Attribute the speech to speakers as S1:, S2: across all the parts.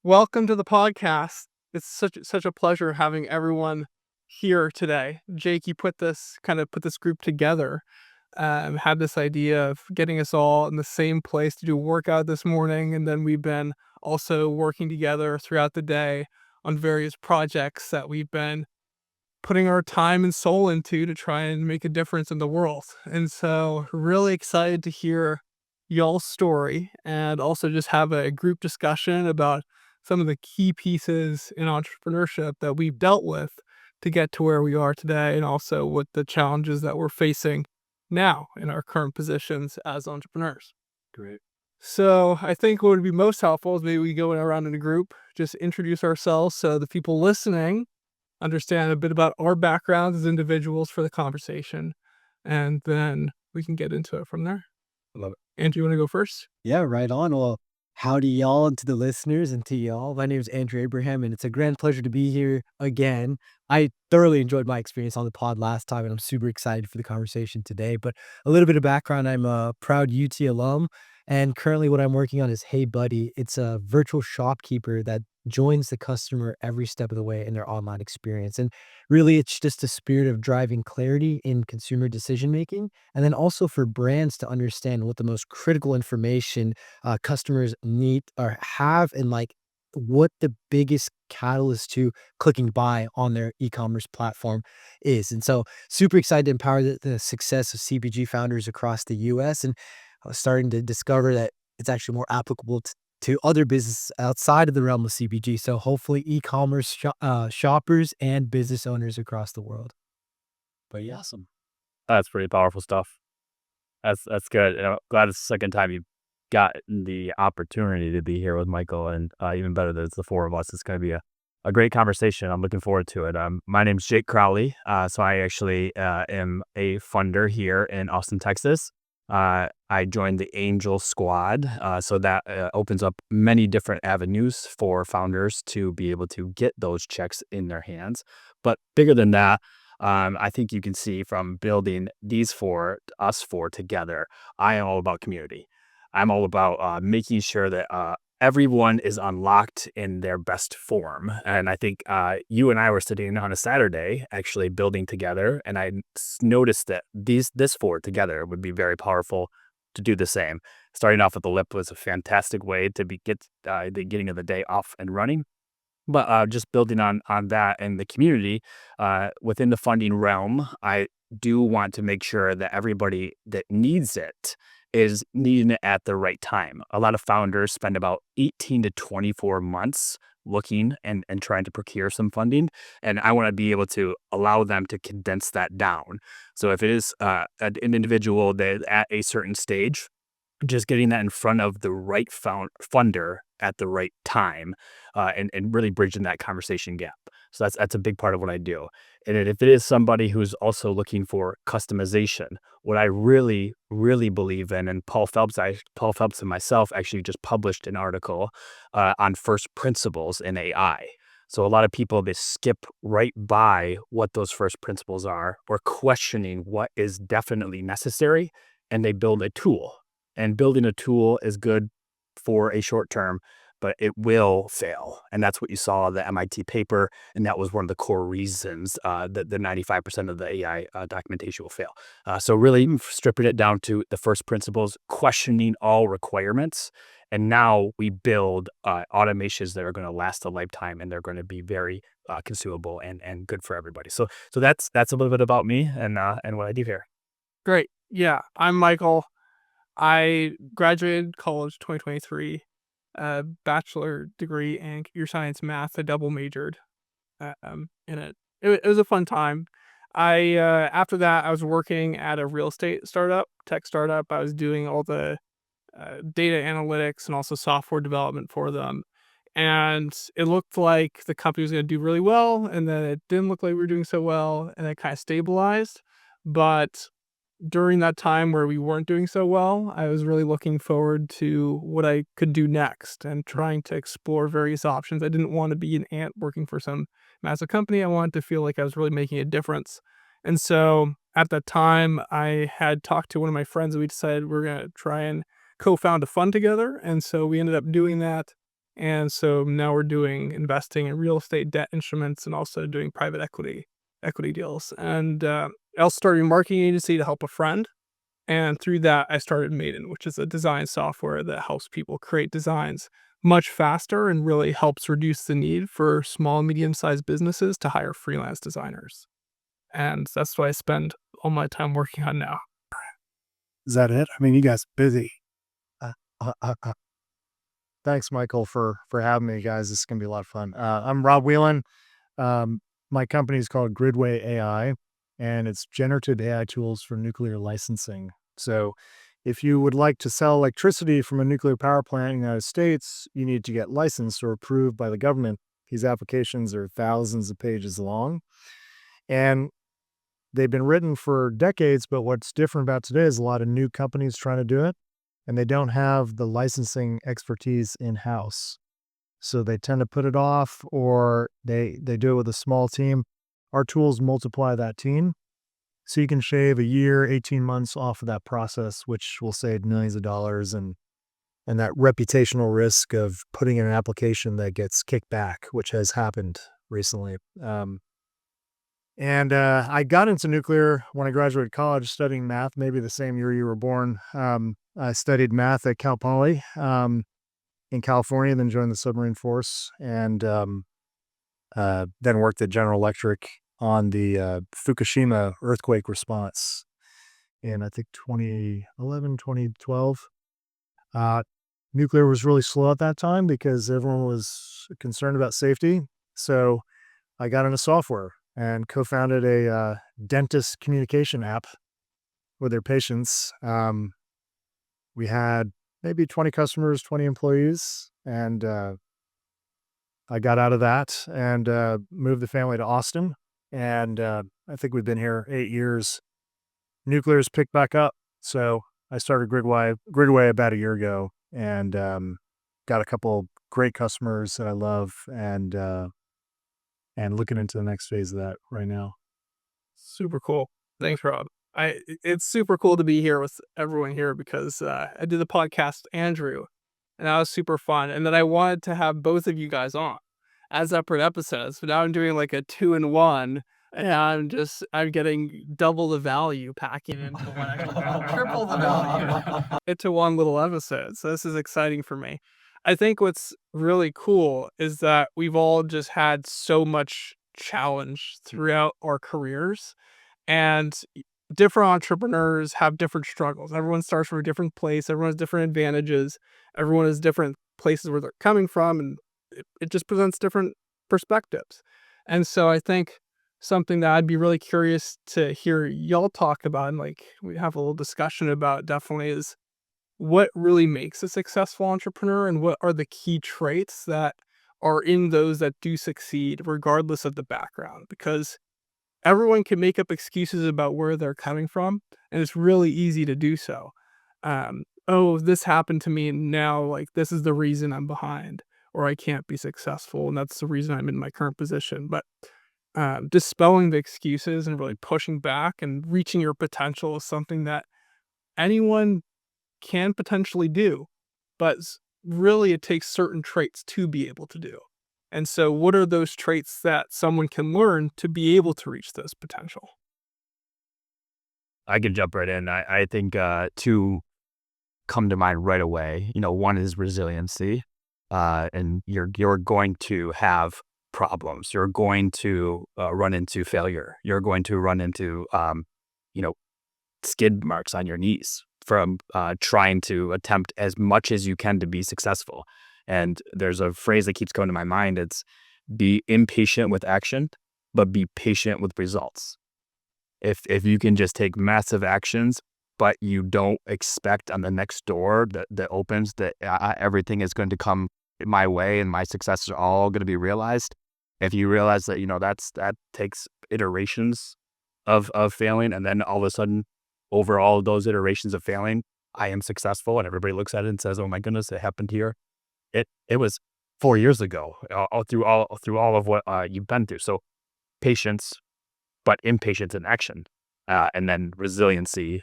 S1: Welcome to the podcast. It's such a pleasure having everyone here today. Jake, you put this group together. Had this idea of getting us all in the same place to do a workout this morning, and then we've been also working together throughout the day on various projects that we've been putting our time and soul into to try and make a difference in the world. And so, really excited to hear y'all's story and also just have a group discussion about some of the key pieces in entrepreneurship that we've dealt with to get to where we are today, and also what the challenges that we're facing now in our current positions as entrepreneurs.
S2: Great.
S1: So, I think what would be most helpful is maybe we go around in a group, just introduce ourselves so the people listening understand a bit about our backgrounds as individuals for the conversation, and then we can get into it from there.
S2: Love it.
S1: Andrew, you want to go first?
S2: Yeah, right on. Well, howdy, y'all, and to the listeners and to y'all. My name is Andrew Abraham, and it's a grand pleasure to be here again. I thoroughly enjoyed my experience on the pod last time, and I'm super excited for the conversation today. But a little bit of background, I'm a proud UT alum, and currently what I'm working on is Hey Buddy. It's a virtual shopkeeper that joins the customer every step of the way in their online experience. And really, it's just a spirit of driving clarity in consumer decision making, and then also for brands to understand what the most critical information customers need or have, and like what the biggest catalyst to clicking buy on their e-commerce platform is. And so super excited to empower the success of CPG founders across the US, and I was starting to discover that it's actually more applicable to other businesses outside of the realm of CPG. So hopefully e-commerce shoppers and business owners across the world. But yeah.
S3: Awesome. That's pretty powerful stuff. That's good. And I'm glad it's the second time you've gotten the opportunity to be here with Michael, and even better that it's the four of us. It's going to be a great conversation. I'm looking forward to it. My name's Jake Crowley. So I actually am a funder here in Austin, Texas. I joined the Angel Squad, so that opens up many different avenues for founders to be able to get those checks in their hands. But bigger than that, I think you can see from building us four together, I am all about community. I'm all about making sure that everyone is unlocked in their best form. And I think you and I were sitting on a Saturday actually building together, and I noticed that this four together would be very powerful to do the same. Starting off with the lip was a fantastic way to get the beginning of the day off and running. But just building on that and the community within the funding realm, I do want to make sure that everybody that needs it is needing it at the right time. A lot of founders spend about 18 to 24 months looking and trying to procure some funding. And I want to be able to allow them to condense that down. So if it is an individual that at a certain stage, just getting that in front of the right funder at the right time, and really bridging that conversation gap. So that's a big part of what I do. And if it is somebody who's also looking for customization, what I really, really believe in, and Paul Phelps and myself actually just published an article on first principles in AI. So a lot of people, they skip right by what those first principles are, or questioning what is definitely necessary, and they build a tool. And building a tool is good for a short term, but it will fail. And that's what you saw in the MIT paper. And that was one of the core reasons that the 95% of the AI documentation will fail. So really stripping it down to the first principles, questioning all requirements. And now we build automations that are going to last a lifetime, and they're going to be very consumable and good for everybody. So that's a little bit about me and what I do here.
S1: Great. Yeah, I'm Michael. I graduated college 2023, bachelor degree in computer science math. I double majored in it. It was a fun time. I after that, I was working at a real estate tech startup. I was doing all the data analytics and also software development for them. And it looked like the company was going to do really well, and then it didn't look like we were doing so well, and it kind of stabilized. But during that time where we weren't doing so well, I was really looking forward to what I could do next and trying to explore various options. I didn't want to be an ant working for some massive company. I wanted to feel like I was really making a difference. And so at that time, I had talked to one of my friends, and we decided we're going to try and co-found a fund together. And so we ended up doing that. And so now we're doing investing in real estate debt instruments and also doing private equity deals. And I also started a marketing agency to help a friend. And through that, I started Maiden, which is a design software that helps people create designs much faster and really helps reduce the need for small, medium-sized businesses to hire freelance designers. And that's what I spend all my time working on now.
S4: Is that it? I mean, you guys are busy.
S5: Uh, uh, uh, uh, Thanks, Michael, for having me, guys. This is gonna be a lot of fun. I'm Rob Whelan. My company is called Gridway AI, and it's generative AI tools for nuclear licensing. So, if you would like to sell electricity from a nuclear power plant in the United States, you need to get licensed or approved by the government. These applications are thousands of pages long, and they've been written for decades. But what's different about today is a lot of new companies trying to do it, and they don't have the licensing expertise in-house. So they tend to put it off, or they do it with a small team. Our tools multiply that team. So you can shave a year, 18 months off of that process, which will save millions of dollars and that reputational risk of putting in an application that gets kicked back, which has happened recently. I got into nuclear when I graduated college studying math, maybe the same year you were born. I studied math at Cal Poly in California, then joined the submarine force, and then worked at General Electric on the Fukushima earthquake response in, I think, 2011, 2012. Nuclear was really slow at that time because everyone was concerned about safety. So I got into software and co-founded a dentist communication app with their patients. We had maybe 20 customers, 20 employees, and I got out of that and moved the family to Austin. And I think we've been here 8 years. Nuclear's picked back up, so I started Gridway about a year ago, and got a couple great customers that I love, and looking into the next phase of that right now.
S1: Super cool. Thanks, Rob. It's super cool to be here with everyone here because I did the podcast Andrew, and that was super fun. And then I wanted to have both of you guys on as separate episodes, but now I'm doing like a 2-in-1, and I'm getting double the value packing into one, actually triple the value into one little episode. So this is exciting for me. I think what's really cool is that we've all just had so much challenge throughout our careers, and different entrepreneurs have different struggles. Everyone starts from a different place. Everyone has different advantages. Everyone has different places where they're coming from, and it just presents different perspectives. And so I think something that I'd be really curious to hear y'all talk about, and like we have a little discussion about, definitely is what really makes a successful entrepreneur and what are the key traits that are in those that do succeed regardless of the background. Because everyone can make up excuses about where they're coming from, and it's really easy to do so. Oh, this happened to me, and now like this is the reason I'm behind, or I can't be successful, and that's the reason I'm in my current position. But dispelling the excuses and really pushing back and reaching your potential is something that anyone can potentially do, but really it takes certain traits to be able to do. And so what are those traits that someone can learn to be able to reach this potential?
S3: I can jump right in. I think two come to mind right away. One is resiliency, and you're going to have problems. You're going to run into failure. You're going to run into skid marks on your knees from trying to attempt as much as you can to be successful. And there's a phrase that keeps coming to my mind. It's be impatient with action, but be patient with results. If you can just take massive actions, but you don't expect on the next door that opens that everything is going to come my way and my successes are all going to be realized. If you realize that, that takes iterations of failing, and then all of a sudden, over all of those iterations of failing, I am successful, and everybody looks at it and says, "Oh my goodness, it happened here." It was 4 years ago, all through all of what you've been through. So patience, but impatience in action, and then resiliency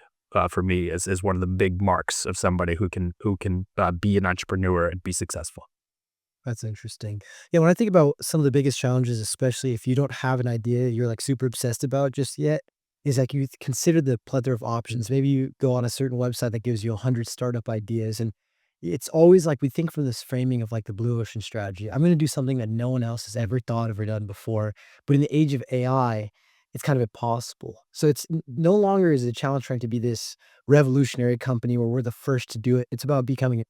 S3: for me is one of the big marks of somebody who can be an entrepreneur and be successful.
S2: That's interesting. Yeah, when I think about some of the biggest challenges, especially if you don't have an idea you're like super obsessed about just yet, is like you consider the plethora of options. Maybe you go on a certain website that gives you 100 startup ideas. And it's always like we think from this framing of like the blue ocean strategy. I'm going to do something that no one else has ever thought of or done before. But in the age of AI, it's kind of impossible. So it's no longer is it a challenge trying to be this revolutionary company where we're the first to do it. It's about becoming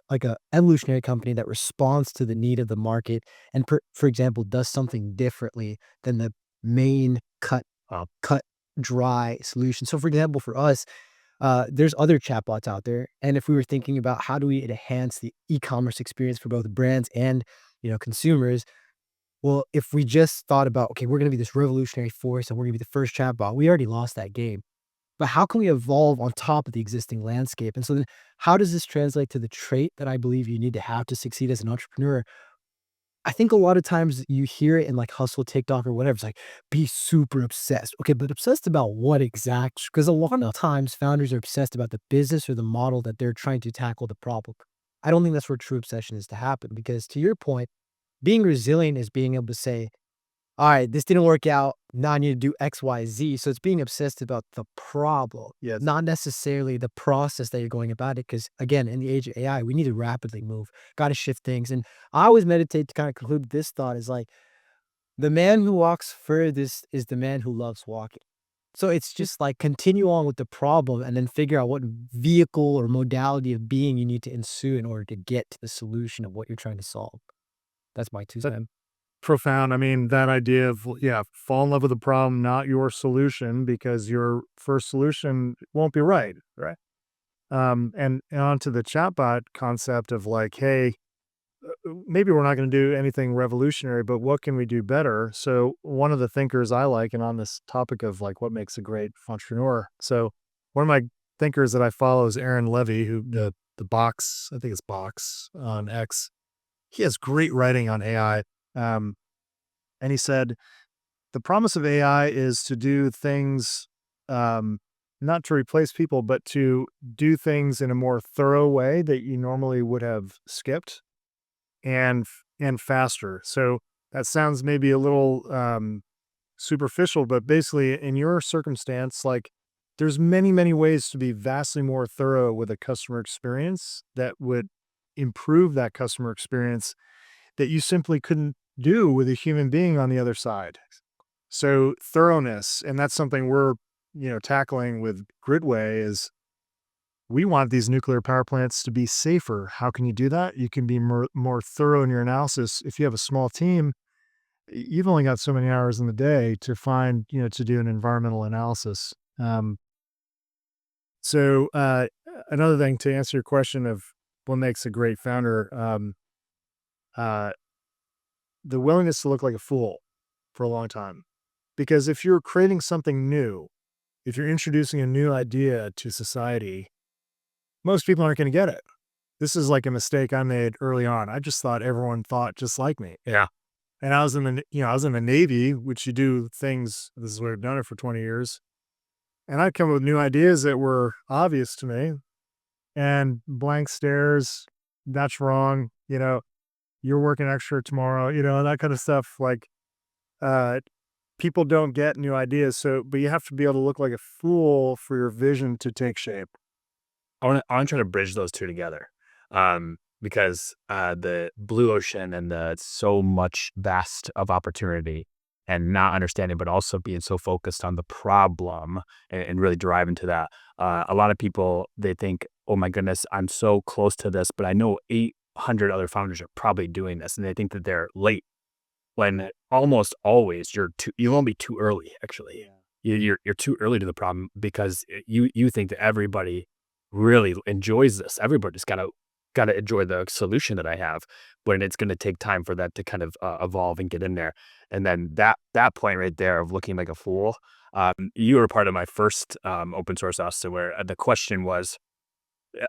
S2: like a evolutionary company that responds to the need of the market and, for example, does something differently than the main cut dry solution. So, for example, for us, there's other chatbots out there, and if we were thinking about how do we enhance the e-commerce experience for both brands and consumers, well, if we just thought about okay, we're going to be this revolutionary force and we're going to be the first chatbot, we already lost that game. But how can we evolve on top of the existing landscape? And so then how does this translate to the trait that I believe you need to have to succeed as an entrepreneur? I think a lot of times you hear it in like hustle TikTok or whatever. It's like, be super obsessed. Okay, but obsessed about what exact? Because a lot of times founders are obsessed about the business or the model that they're trying to tackle the problem. I don't think that's where true obsession is to happen because to your point, being resilient is being able to say, all right, this didn't work out. Now I need to do X, Y, Z. So it's being obsessed about the problem,
S5: Yes.
S2: not necessarily the process that you're going about it. Because again, in the age of AI, we need to rapidly move, got to shift things. And I always meditate to kind of conclude this thought is like the man who walks furthest is the man who loves walking. So it's just like continue on with the problem and then figure out what vehicle or modality of being you need to ensue in order to get to the solution of what you're trying to solve. That's my 2 cents.
S5: Profound. I mean, that idea of, yeah, fall in love with the problem, not your solution, because your first solution won't be right. Right. And onto the chatbot concept of like, hey, maybe we're not going to do anything revolutionary, but what can we do better? So one of the thinkers I like, and on this topic of like what makes a great entrepreneur. So one of my thinkers that I follow is Aaron Levy, who the box, I think it's box on X. He has great writing on AI. Um, and he said, the promise of AI is to do things, um, not to replace people, but to do things in a more thorough way that you normally would have skipped and faster. So that sounds maybe a little superficial, but basically in your circumstance, like there's many ways to be vastly more thorough with a customer experience that would improve that customer experience that you simply couldn't do with a human being on the other side. So thoroughness, and that's something we're, tackling with Gridway is we want these nuclear power plants to be safer. How can you do that? You can be more thorough in your analysis. If you have a small team, you've only got so many hours in the day to find, to do an environmental analysis. So another thing to answer your question of what makes a great founder, uh, the willingness to look like a fool for a long time. Because if you're creating something new, if you're introducing a new idea to society, most people aren't going to get it. This is like a mistake I made early on. I just thought everyone thought just like me.
S3: Yeah.
S5: And I was in the Navy, which you do things, this is where I've done it for 20 years. And I'd come up with new ideas that were obvious to me and blank stares. That's wrong. You're working extra tomorrow, that kind of stuff. Like, people don't get new ideas. So, but you have to be able to look like a fool for your vision to take shape.
S3: I want to try to bridge those two together, because the blue ocean and the so much vast of opportunity and not understanding, but also being so focused on the problem and really driving to that. A lot of people, they think, oh my goodness, I'm so close to this, but I know 800 other founders are probably doing this, and they think that they're late. When almost always you won't be too early. Actually, you're too early to the problem because you think that everybody really enjoys this. Everybody's gotta enjoy the solution that I have, when it's going to take time for that to kind of evolve and get in there. And then that point right there of looking like a fool. You were part of my first open source also, where the question was,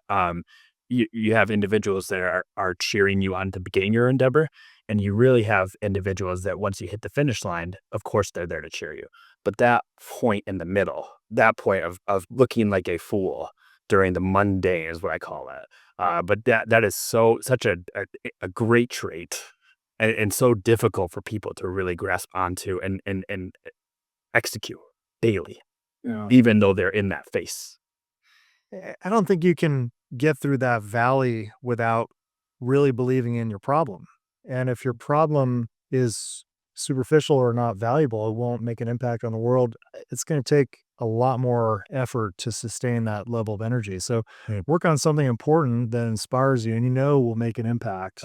S3: um, you have individuals that are cheering you on to begin your endeavor, and you really have individuals that once you hit the finish line, of course they're there to cheer you. But that point in the middle, that point of looking like a fool, during the mundane is what I call it. But that is such a great trait, and so difficult for people to really grasp onto and execute daily, even though they're in that phase.
S5: I don't think you can get through that valley without really believing in your problem. And if your problem is superficial or not valuable, it won't make an impact on the world. It's going to take a lot more effort to sustain that level of energy. So work on something important that inspires you and will make an impact.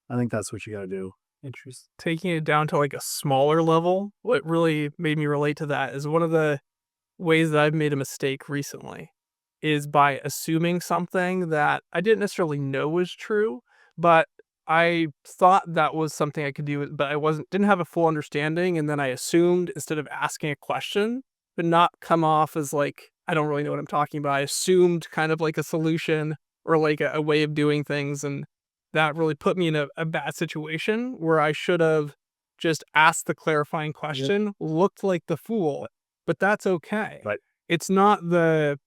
S5: I think that's what you got to do.
S1: Interesting. Taking it down to like a smaller level, what really made me relate to that is one of the ways that I've made a mistake recently is by assuming something that I didn't necessarily know was true, but I thought that was something I could do, but didn't have a full understanding. And then I assumed instead of asking a question, but not come off as like, I don't really know what I'm talking about. I assumed kind of like a solution or like a way of doing things. And that really put me in a bad situation where I should have just asked the clarifying question, looked like the fool, but that's okay.
S3: Right.
S1: It's not the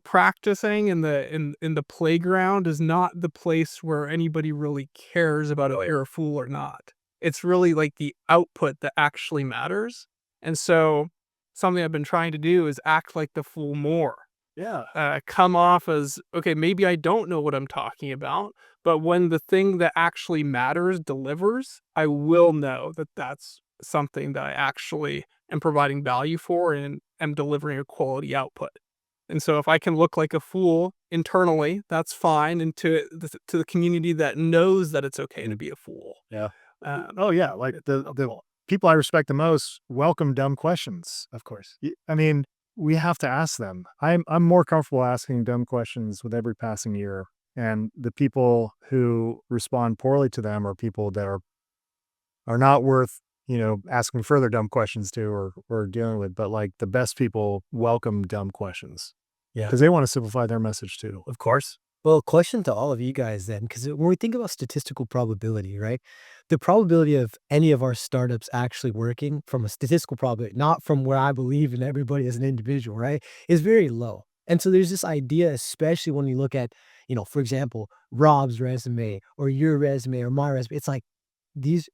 S1: practicing in the playground is not the place where anybody really cares about if you're a fool or not. It's really like the output that actually matters. And so something I've been trying to do is act like the fool more. Come off as, okay, maybe I don't know what I'm talking about, but when the thing that actually matters delivers, I will know that that's something that I actually am providing value for and am delivering a quality output. And so if I can look like a fool internally, that's fine. And to the community that knows that it's okay to be a fool.
S5: Yeah. Like the people I respect the most welcome dumb questions.
S2: Of course.
S5: I mean, we have to ask them. I'm more comfortable asking dumb questions with every passing year. And the people who respond poorly to them are people that are not worth, asking further dumb questions to or dealing with. But like the best people welcome dumb questions.
S2: Yeah.
S5: Because they want to simplify their message too.
S3: Of course.
S2: Well, question to all of you guys then, because when we think about statistical probability, right? The probability of any of our startups actually working from a statistical probability, not from where I believe in everybody as an individual, right, is very low. And so there's this idea, especially when you look at, for example, Rob's resume or your resume or my resume, it's like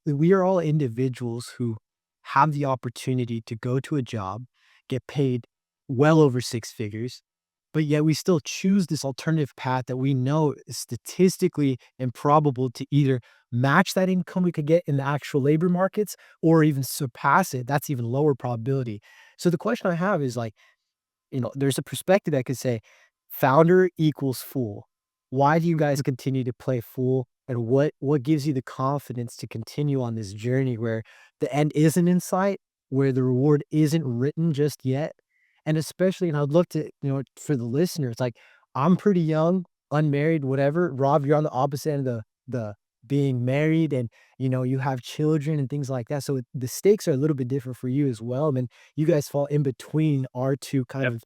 S2: we are all individuals who have the opportunity to go to a job, get paid well over six figures, but yet we still choose this alternative path that we know is statistically improbable to either match that income we could get in the actual labor markets or even surpass it. That's even lower probability. So the question I have is like, there's a perspective that could say founder equals fool. Why do you guys continue to play fool? And what gives you the confidence to continue on this journey where the end isn't in sight, where the reward isn't written just yet? And especially, and I'd love to, for the listeners, like I'm pretty young, unmarried, whatever. Rob, you're on the opposite end of the being married and, you have children and things like that. So the stakes are a little bit different for you as well. I mean, you guys fall in between our two kind of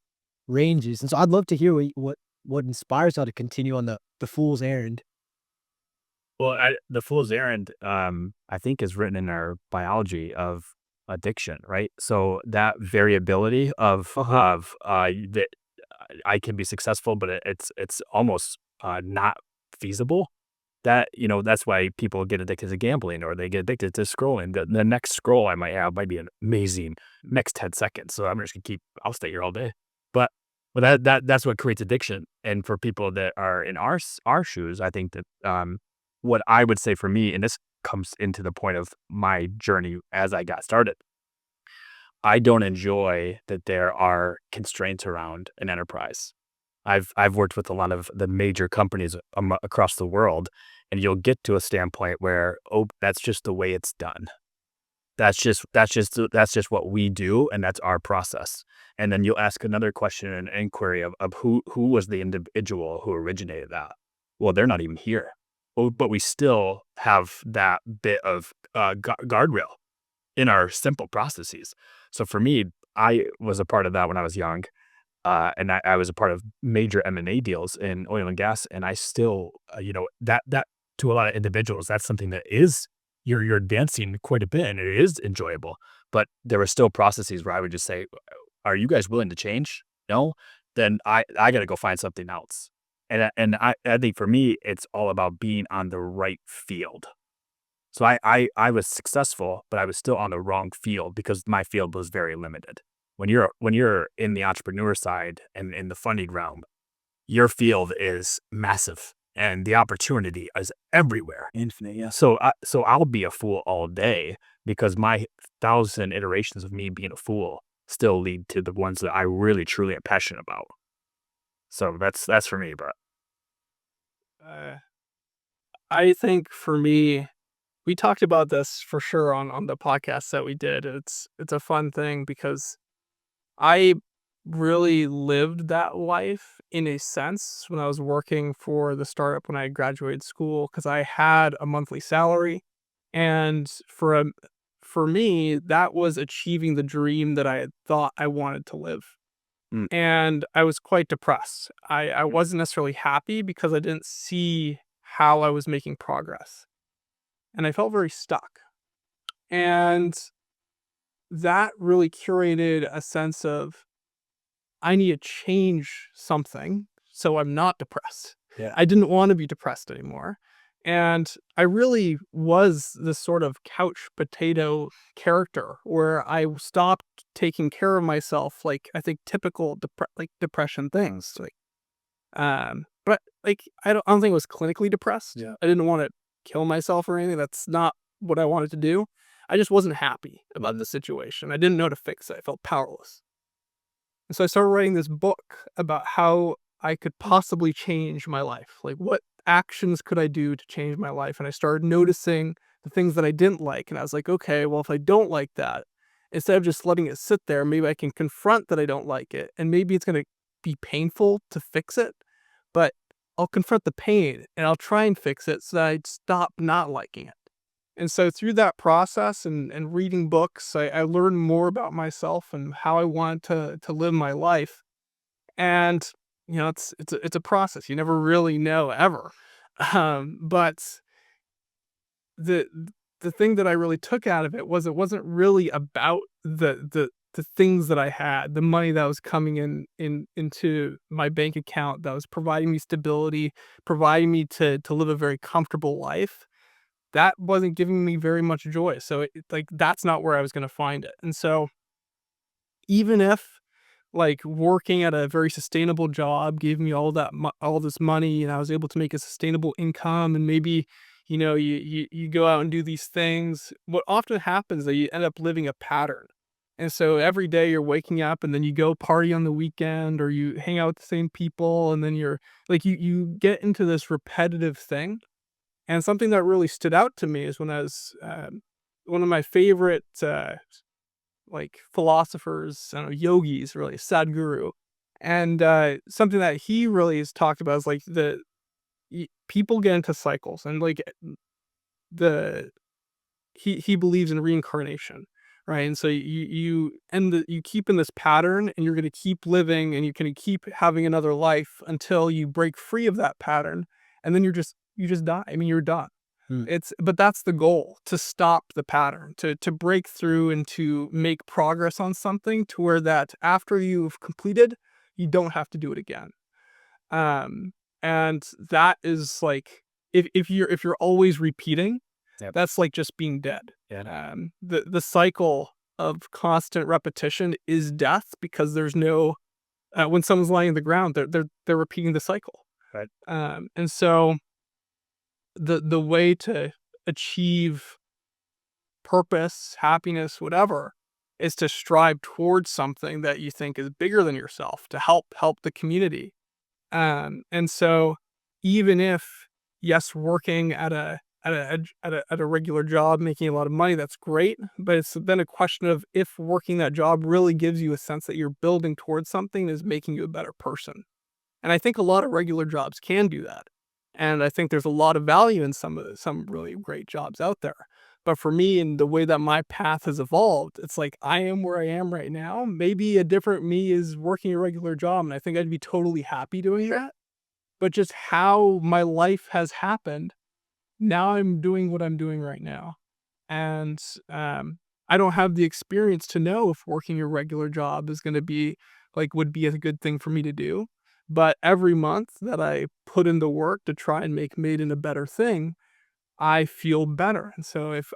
S2: ranges. And so I'd love to hear what inspires y'all to continue on the fool's errand.
S3: Well, the fool's errand, I think, is written in our biology of addiction, right? So that variability of that I can be successful, but it's almost not feasible. That's why people get addicted to gambling or they get addicted to scrolling. The next scroll I might have might be an amazing next 10 seconds. So I'm just gonna I'll stay here all day. But that's what creates addiction. And for people that are in our shoes, I think that what I would say for me, and this comes into the point of my journey as I got started, I don't enjoy that there are constraints around an enterprise. I've worked with a lot of the major companies across the world, and you'll get to a standpoint where, that's just the way it's done. That's just what we do, and that's our process. And then you'll ask another question and inquiry of who was the individual who originated that. Well, they're not even here, but we still have that bit of guardrail in our simple processes. So for me, I was a part of that when I was young. And I was a part of major M&A deals in oil and gas. And I still, that to a lot of individuals, that's something that is, you're advancing quite a bit and it is enjoyable. But there were still processes where I would just say, are you guys willing to change? No, then I got to go find something else. And I think for me, it's all about being on the right field. So I was successful, but I was still on the wrong field because my field was very limited. When you're in the entrepreneur side and in the funding realm, your field is massive and the opportunity is everywhere.
S4: Infinite, yeah.
S3: So I'll be a fool all day because my 1,000 iterations of me being a fool still lead to the ones that I really truly am passionate about. So that's for me, but
S1: I think for me, we talked about this for sure on the podcast that we did. It's a fun thing because I really lived that life in a sense when I was working for the startup when I graduated school because I had a monthly salary, and for me that was achieving the dream that I had thought I wanted to live.
S3: Mm.
S1: And I was quite depressed. I wasn't necessarily happy because I didn't see how I was making progress, and I felt very stuck. And that really curated a sense of I need to change something so I'm not depressed.
S4: Yeah.
S1: I didn't want to be depressed anymore. And I really was this sort of couch potato character where I stopped taking care of myself, like I think typical depression things. But like I don't think I was clinically depressed.
S4: Yeah.
S1: I didn't want to kill myself or anything. That's not what I wanted to do. I just wasn't happy about the situation. I didn't know how to fix it. I felt powerless. And so I started writing this book about how I could possibly change my life. Like, what actions could I do to change my life? And I started noticing the things that I didn't like. And I was like, okay, well, if I don't like that, instead of just letting it sit there, maybe I can confront that I don't like it. And maybe it's going to be painful to fix it, but I'll confront the pain and I'll try and fix it so that I'd stop not liking it. And so through that process and reading books, I learned more about myself and how I want to live my life. And it's a process. You never really know ever. But the the thing that I really took out of it wasn't really about the things that I had, the money that was coming into my bank account that was providing me stability, providing me to live a very comfortable life. That wasn't giving me very much joy. So like that's not where I was going to find it. And so even if like working at a very sustainable job gave me all this money and I was able to make a sustainable income and maybe you go out and do these things, what often happens is that you end up living a pattern. And so every day you're waking up and then you go party on the weekend or you hang out with the same people and then you're like you get into this repetitive thing. And something that really stood out to me is when I was one of my favorite like philosophers, I don't know, yogis, really, Sadhguru. And something that he really has talked about is like people get into cycles and like the he believes in reincarnation, right? And so you keep in this pattern and you're going to keep living and you can keep having another life until you break free of that pattern, and then you just die. I mean, you're done. But that's the goal, to stop the pattern, to break through and to make progress on something to where that after you've completed, you don't have to do it again. And that is like if you're always repeating,
S3: Yep.
S1: that's like just being dead.
S3: Yeah.
S1: The cycle of constant repetition is death because there's no when someone's lying on the ground, they're repeating the cycle.
S3: Right.
S1: And so the way to achieve purpose, happiness, whatever, is to strive towards something that you think is bigger than yourself to help the community. And so even if, yes, working at a regular job, making a lot of money, that's great. But it's then a question of if working that job really gives you a sense that you're building towards something, is making you a better person. And I think a lot of regular jobs can do that. And I think there's a lot of value in some really great jobs out there. But for me, and the way that my path has evolved, it's like I am where I am right now. Maybe a different me is working a regular job, and I think I'd be totally happy doing that. But just how my life has happened, now I'm doing what I'm doing right now. And I don't have the experience to know if working a regular job is going to be like would be a good thing for me to do. But every month that I put in the work to try and make Maiden a better thing, I feel better. And so if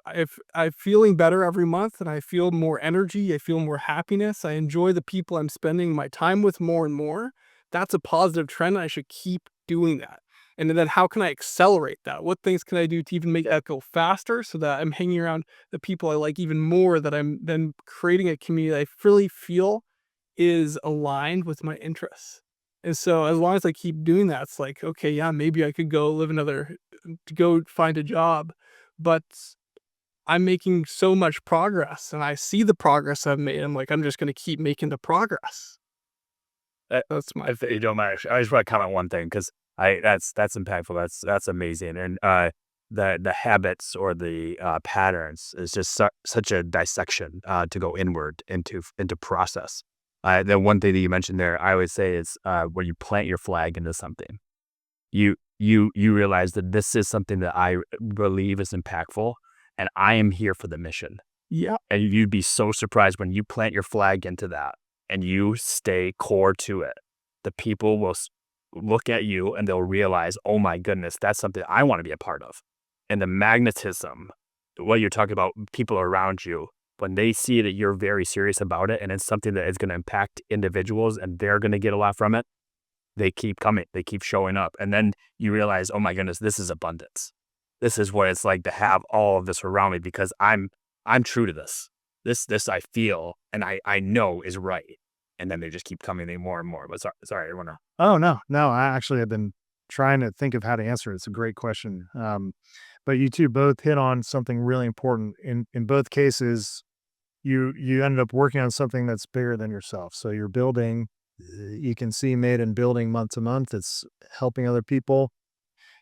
S1: I'm feeling better every month and I feel more energy, I feel more happiness, I enjoy the people I'm spending my time with more and more, that's a positive trend. And I should keep doing that. And then how can I accelerate that? What things can I do to even make that go faster so that I'm hanging around the people I like even more, that I'm then creating a community that I really feel is aligned with my interests. And so as long as I keep doing that, it's like, okay, yeah, maybe I could go to go find a job, but I'm making so much progress and I see the progress I've made. I'm like, I'm just going to keep making the progress. That's my,
S3: If you don't mind, I just want to comment one thing because that's impactful. That's amazing. And the habits or the patterns is just such a dissection to go inward into process. The one thing that you mentioned there, I always say is when you plant your flag into something, you realize that this is something that I believe is impactful, and I am here for the mission.
S1: yeah,
S3: And you'd be so surprised when you plant your flag into that and you stay core to it. The people will look at you and they'll realize, oh my goodness, that's something I want to be a part of. And the magnetism, what you're talking about, people around you, when they see that you're very serious about it and it's something that is going to impact individuals and they're going to get a lot from it, they keep coming, they keep showing up. And then you realize, oh my goodness, this is abundance. This is what it's like to have all of this around me because I'm true to this. This I feel and I know is right. And then they just keep coming in more and more. But sorry, I want to.
S5: Oh, no. I actually have been trying to think of how to answer it. It's a great question. But you two both hit on something really important. In both cases, you ended up working on something that's bigger than yourself. So you're building, you can see Maiden building month to month. It's helping other people.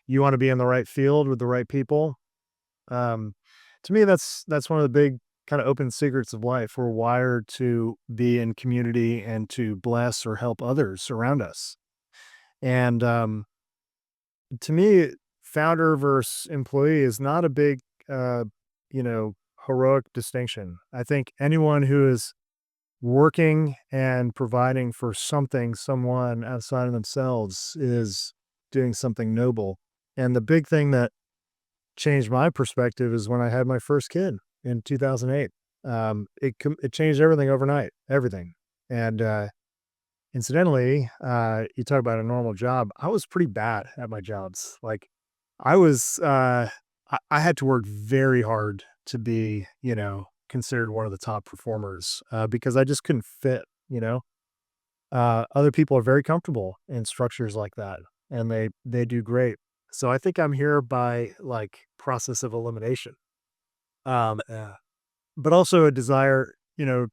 S5: You want to be in the right field with the right people. To me, that's one of the big kind of open secrets of life. We're wired to be in community and to bless or help others around us. And to me, founder versus employee is not a big, uh, heroic distinction. I think anyone who is working and providing for something, someone outside of themselves is doing something noble. And the big thing that changed my perspective is when I had my first kid in 2008. It changed everything overnight, everything. And incidentally, you talk about a normal job. I was pretty bad at my jobs. Like I was, I had to work very hard to be, considered one of the top performers because I just couldn't fit. Other people are very comfortable in structures like that, and they do great. So I think I'm here by like process of elimination, um, uh, but also a desire,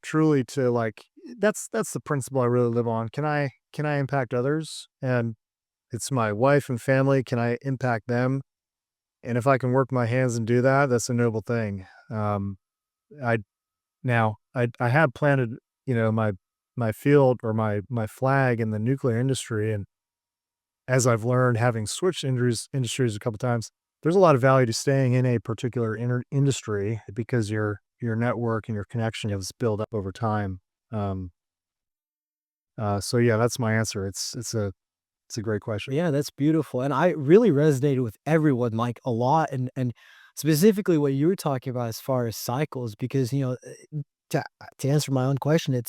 S5: truly to like that's the principle I really live on. Can I impact others? And it's my wife and family. Can I impact them? And if I can work my hands and do that, that's a noble thing. I I have planted, my field or my flag in the nuclear industry, and as I've learned, having switched industries a couple times, there's a lot of value to staying in a particular industry because your network and your connection has built up over time. Um, so yeah, that's my answer. It's a great question.
S2: Yeah, that's beautiful, and I really resonated with everyone, like, a lot, and specifically what you were talking about as far as cycles, because, to answer my own question,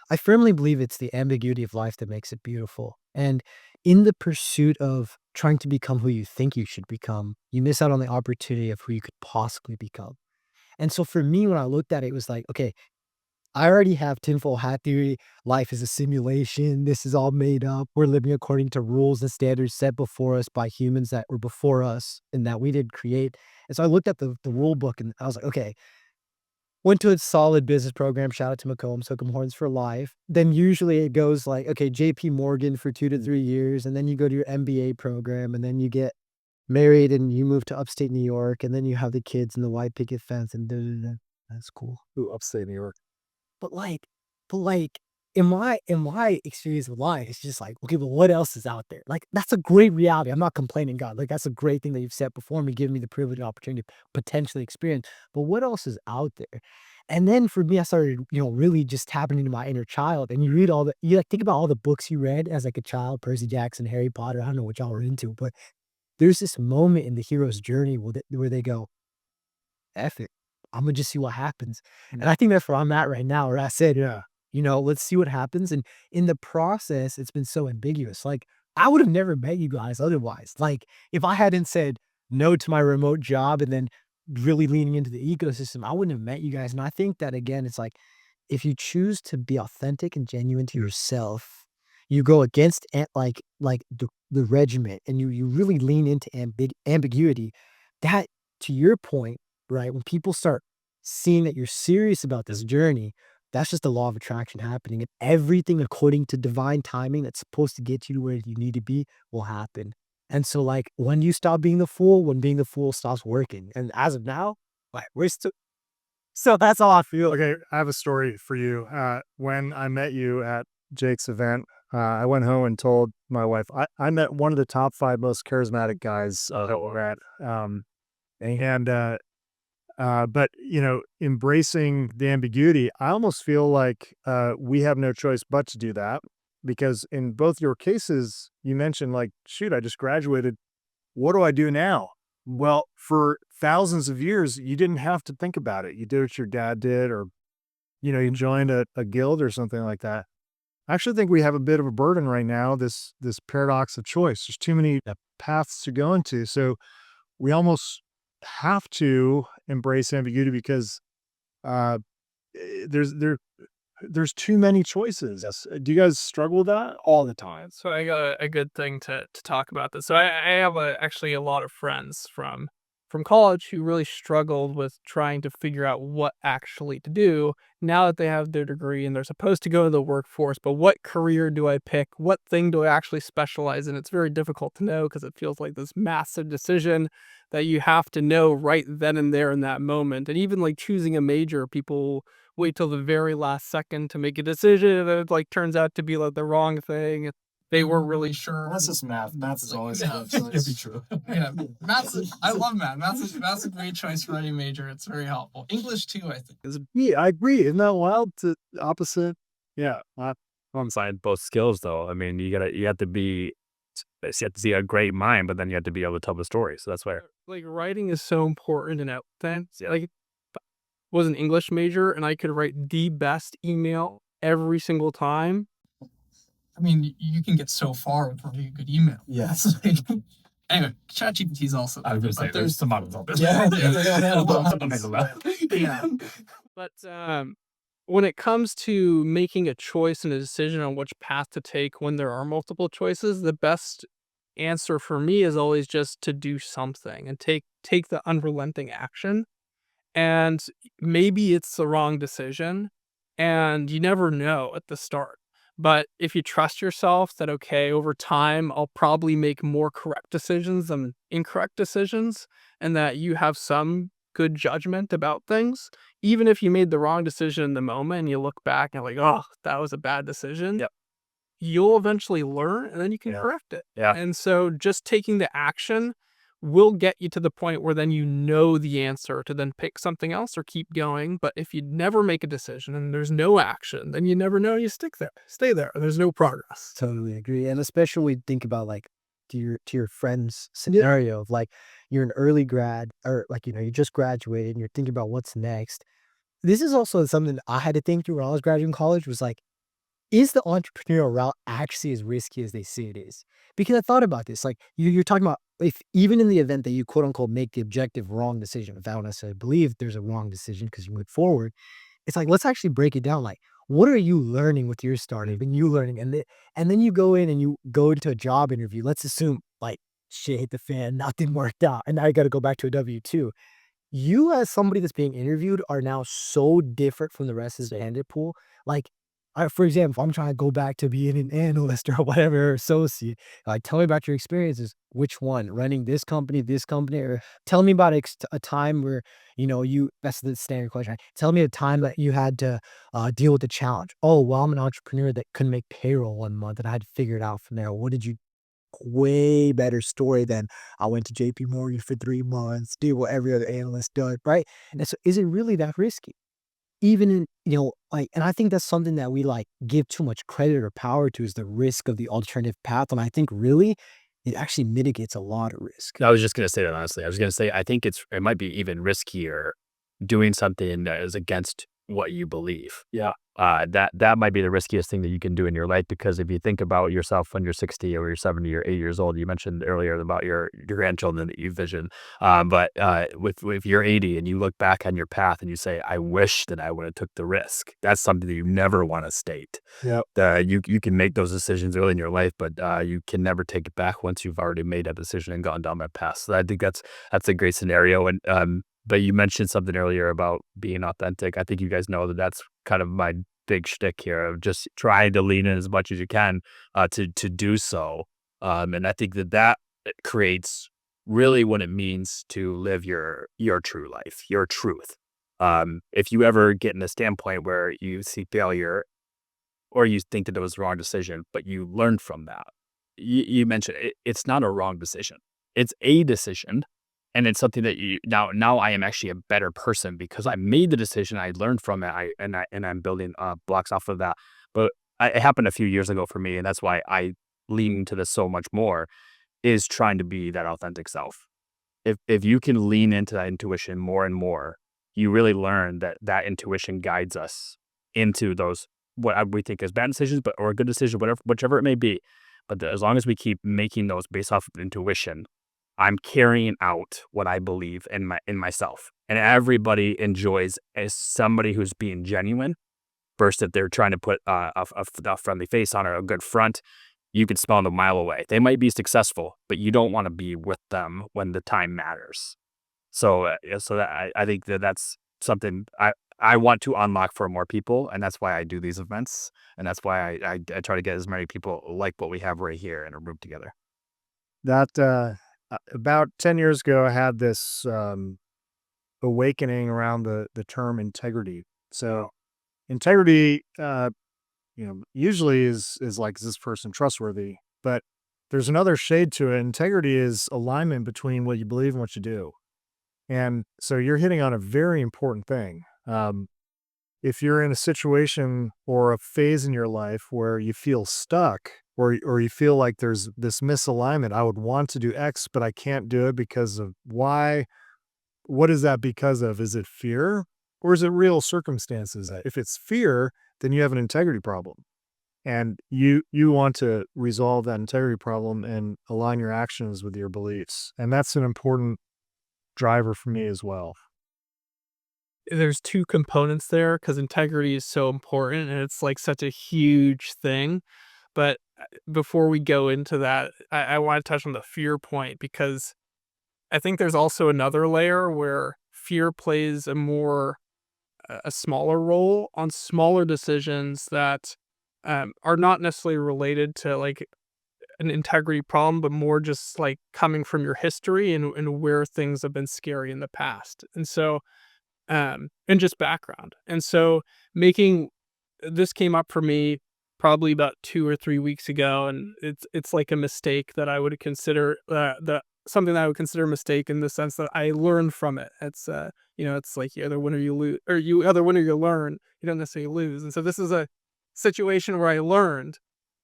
S2: I firmly believe it's the ambiguity of life that makes it beautiful, and in the pursuit of trying to become who you think you should become, you miss out on the opportunity of who you could possibly become, and so for me, when I looked at it, it was like, "Okay, I already have tinfoil hat theory. Life is a simulation. This is all made up. We're living according to rules and standards set before us by humans that were before us and that we didn't create." And so I looked at the rule book and I was like, okay, went to a solid business program. Shout out to Macomb, Hook'em Horns for life. Then usually it goes like, okay, JP Morgan for 2 to 3 years. And then you go to your MBA program and then you get married and you move to upstate New York. And then you have the kids and the white picket fence and da, da, da. That's cool.
S5: Ooh, upstate New York.
S2: But like, in my experience with life, it's just like, okay, but what else is out there? Like, that's a great reality. I'm not complaining, God. Like, that's a great thing that you've set before me, giving me the privilege and opportunity to potentially experience. But what else is out there? And then for me, I started, really just tapping into my inner child. And you like think about all the books you read as like a child, Percy Jackson, Harry Potter. I don't know what y'all were into, but there's this moment in the hero's journey where they go, F it. I'm gonna just see what happens. And I think that's where I'm at right now, where I said,
S5: Yeah.
S2: let's see what happens. And in the process, it's been so ambiguous. Like, I would have never met you guys otherwise. Like, if I hadn't said no to my remote job and then really leaning into the ecosystem, I wouldn't have met you guys. And I think that again, it's like if you choose to be authentic and genuine to yourself, you go against the regiment and you really lean into ambiguity. That, to your point, right? When people start seeing that you're serious about this journey, that's just the law of attraction happening. And everything according to divine timing that's supposed to get you to where you need to be will happen. And so, like, when you stop being the fool, when being the fool stops working. And as of now, like, we're still. So that's all I feel.
S5: Okay, I have a story for you. When I met you at Jake's event, I went home and told my wife, I met one of the top 5 most charismatic guys that we're at. But embracing the ambiguity, I almost feel like we have no choice but to do that, because in both your cases, you mentioned like, shoot, I just graduated. What do I do now? Well, for thousands of years, you didn't have to think about it. You did what your dad did, or you joined a guild or something like that. I actually think we have a bit of a burden right now. This paradox of choice. There's too many paths to go into, so we almost have to embrace ambiguity because uh, there's too many choices. Yes. Do you guys struggle with that?
S1: All the time. So I got a good thing to talk about this. So I have actually a lot of friends from college who really struggled with trying to figure out what actually to do now that they have their degree and they're supposed to go to the workforce. But what career do I pick? What thing do I actually specialize in? It's very difficult to know because it feels like this massive decision that you have to know right then and there in that moment. And even like choosing a major, people wait till the very last second to make a decision, and it like turns out to be like the wrong thing. They weren't really sure.
S5: That's just math. Math is always a good
S1: Could be
S5: choice.
S1: true. Yeah, I love math. Math's a great choice for any major. It's very helpful. English too, I think.
S5: Yeah, I agree. Isn't that wild? To opposite. Yeah.
S3: I'm saying both skills though. I mean, you have to see a great mind, but then you have to be able to tell the story. So that's where
S1: Like writing is so important in it. Then like was an English major and I could write the best email every single time. I mean, you can get so far with writing a good email. Yes. Anyway, ChatGPT is also. I was going to say there's some models out there. Yeah. But when it comes to making a choice and a decision on which path to take when there are multiple choices, the best answer for me is always just to do something and take the unrelenting action. And maybe it's the wrong decision, and you never know at the start. But if you trust yourself that, okay, over time, I'll probably make more correct decisions than incorrect decisions, and that you have some good judgment about things, even if you made the wrong decision in the moment and you look back and like, oh, that was a bad decision.
S3: Yep.
S1: You'll eventually learn and then you can correct it.
S3: Yeah.
S1: And so just taking the action will get you to the point where then you know the answer to then pick something else or keep going. But if you never make a decision and there's no action, then you never know, you stay there. There's no progress.
S2: Totally agree. And especially when we think about like to your friend's scenario of like you're an early grad or like, you just graduated and you're thinking about what's next. This is also something I had to think through when I was graduating college was like, is the entrepreneurial route actually as risky as they say it is? Because I thought about this, like you're talking about if even in the event that you quote unquote make the objective wrong decision, if I don't necessarily believe there's a wrong decision because you move forward, it's like, let's actually break it down. Like, what are you learning with your startup and you learning? And then you go in and you go into a job interview. Let's assume like shit hit the fan, nothing worked out. And now you got to go back to a W-2. You as somebody that's being interviewed are now so different from the rest of the candidate pool. Like for example, if I'm trying to go back to being an analyst or whatever, or associate, like, tell me about your experiences. Which one? Running this company, or tell me about a time where, that's the standard question. Tell me a time that you had to deal with a challenge. Oh, well, I'm an entrepreneur that couldn't make payroll one month and I had to figure it out from there. What did you way better story than I went to JP Morgan for 3 months, did what every other analyst does, right? And so is it really that risky? Even in, like, and I think that's something that we like give too much credit or power to, is the risk of the alternative path. And I think really it actually mitigates a lot of risk.
S3: I was just gonna say that honestly. I was gonna say I think it might be even riskier doing something that is against what you believe.
S5: Yeah.
S3: That might be the riskiest thing that you can do in your life, because if you think about yourself when you're 60 or you're 70 or 80 years old, you mentioned earlier about your grandchildren that you vision. But with you're 80 and you look back on your path and you say, I wish that I would have took the risk. That's something that you never want to state.
S5: Yep.
S3: You can make those decisions early in your life, but you can never take it back once you've already made that decision and gone down that path. So I think that's a great scenario. And but you mentioned something earlier about being authentic. I think you guys know that that's kind of my big shtick here, of just trying to lean in as much as you can to do so. And I think that creates really what it means to live your true life, your truth. If you ever get in a standpoint where you see failure or you think that it was the wrong decision, but you learned from that, you mentioned it's not a wrong decision. It's a decision. And it's something that now I am actually a better person because I made the decision. I learned from it. I'm building blocks off of that. But it happened a few years ago for me, and that's why I lean into this so much more. Is trying to be that authentic self. If you can lean into that intuition more and more, you really learn that intuition guides us into those we think is bad decisions, or a good decision, whichever it may be. But as long as we keep making those based off of intuition, I'm carrying out what I believe in myself, and everybody enjoys as somebody who's being genuine. Versus if they're trying to put a friendly face on or a good front, you can smell them a mile away. They might be successful, but you don't want to be with them when the time matters. So, I think that's something I want to unlock for more people, and that's why I do these events, and that's why I try to get as many people like what we have right here in a room together.
S5: That about 10 years ago, I had this awakening around the term integrity. So integrity, usually is like, is this person trustworthy? But there's another shade to it. Integrity is alignment between what you believe and what you do. And so you're hitting on a very important thing. If you're in a situation or a phase in your life where you feel stuck, or you feel like there's this misalignment, I would want to do X, but I can't do it because of Y. What is that because of? Is it fear, or is it real circumstances? If it's fear, then you have an integrity problem. And you want to resolve that integrity problem and align your actions with your beliefs. And that's an important driver for me as well.
S1: There's two components there because integrity is so important and it's like such a huge thing. But before we go into that, I want to touch on the fear point, because I think there's also another layer where fear plays a smaller role on smaller decisions that are not necessarily related to like an integrity problem, but more just like coming from your history and where things have been scary in the past. And so, and just background. And so making this came up for me probably about 2 or 3 weeks ago, and it's like a mistake that I would consider the something that I would consider a mistake in the sense that I learned from it. It's it's like you either win or you lose, or you either win or you learn. You don't necessarily lose. And so this is a situation where I learned,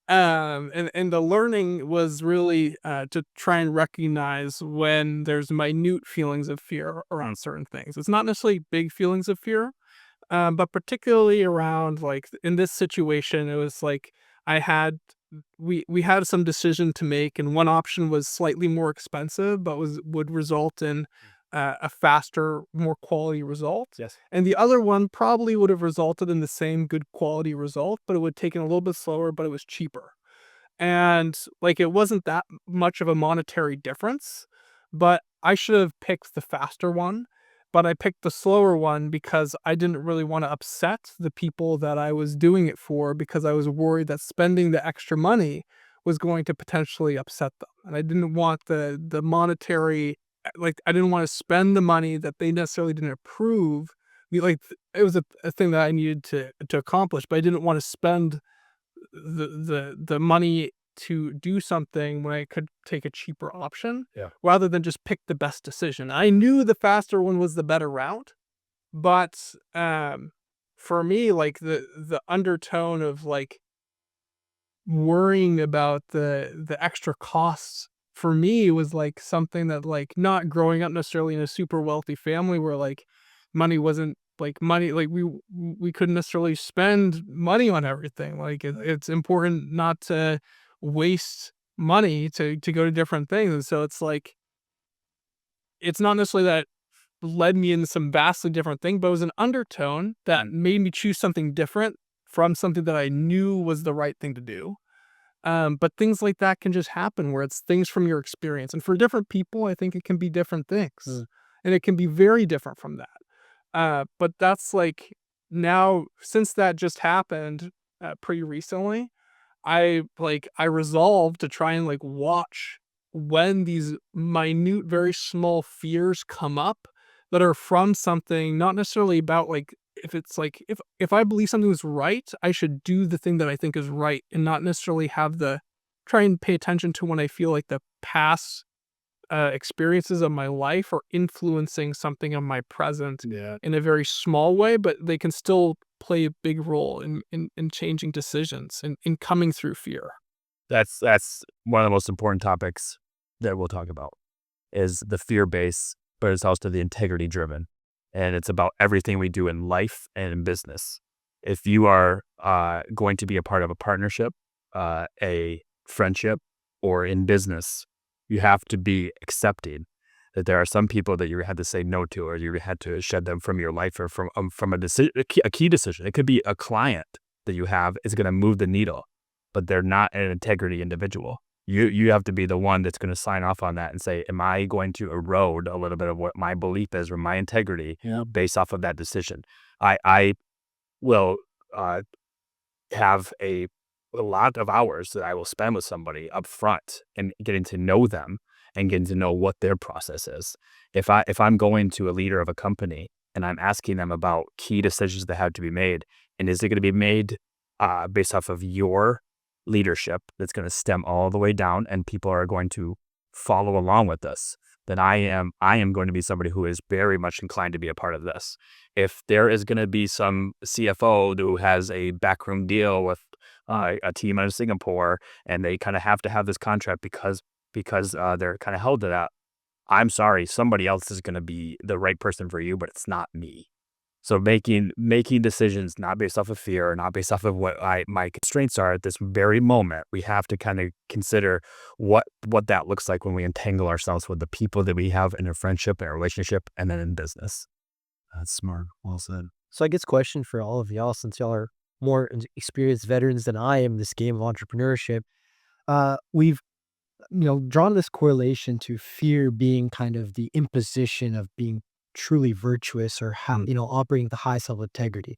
S1: and the learning was really to try and recognize when there's minute feelings of fear around certain things. It's not necessarily big feelings of fear, but particularly around like in this situation, it was like I had we had some decision to make, and one option was slightly more expensive, but would result in a faster, more quality result.
S3: Yes.
S1: And the other one probably would have resulted in the same good quality result, but it would have taken a little bit slower, but it was cheaper. And like it wasn't that much of a monetary difference, but I should have picked the faster one. but I picked the slower one because I didn't really want to upset the people that I was doing it for, because I was worried that spending the extra money was going to potentially upset them. And I didn't want the monetary, like, I didn't want to spend the money that they necessarily didn't approve. Like, it was a thing that I needed to accomplish, but I didn't want to spend the money to do something when I could take a cheaper option, rather than just pick the best decision. I knew the faster one was the better route, but for me, like, the undertone of, like, worrying about the extra costs for me was, like, something that, like, not growing up necessarily in a super wealthy family where, like, money wasn't, like, money, like, we couldn't necessarily spend money on everything. Like, it's important not to waste money to go to different things. And so it's like, it's not necessarily that led me into some vastly different thing, but it was an undertone that made me choose something different from something that I knew was the right thing to do. But things like that can just happen where it's things from your experience. And for different people, I think it can be different things. And it can be very different from that. But that's like, now, since that just happened pretty recently, I resolved to try and, like, watch when these minute, very small fears come up that are from something not necessarily about, like, if it's like, if I believe something is right, I should do the thing that I think is right, and not necessarily try and pay attention to when I feel like the past experiences of my life are influencing something in my present in a very small way, but they can still play a big role in changing decisions and in coming through fear.
S3: That's one of the most important topics that we'll talk about, is the fear base, but it's also the integrity driven. And it's about everything we do in life and in business. If you are going to be a part of a partnership, a friendship, or in business, you have to be accepting that there are some people that you had to say no to, or you had to shed them from your life, or from a key decision. It could be a client that you have is going to move the needle, but they're not an integrity individual. You have to be the one that's going to sign off on that and say, am I going to erode a little bit of what my belief is or my integrity based off of that decision? I will have a lot of hours that I will spend with somebody up front and getting to know them and getting to know what their process is. If I'm going to a leader of a company and I'm asking them about key decisions that have to be made, and is it going to be made based off of your leadership that's going to stem all the way down and people are going to follow along with us, then I am going to be somebody who is very much inclined to be a part of this. If there is going to be some CFO who has a backroom deal with a team out of Singapore and they kind of have to have this contract because they're kind of held to that, I'm sorry, somebody else is going to be the right person for you, but it's not me. So making decisions not based off of fear, not based off of what my constraints are at this very moment, we have to kind of consider what that looks like when we entangle ourselves with the people that we have in a friendship, in a relationship, and then in business.
S4: That's smart. Well said.
S2: So I guess question for all of y'all, since y'all are more experienced veterans than I am in this game of entrepreneurship, we've drawn this correlation to fear being kind of the imposition of being truly virtuous, or how operating at the highest level of integrity.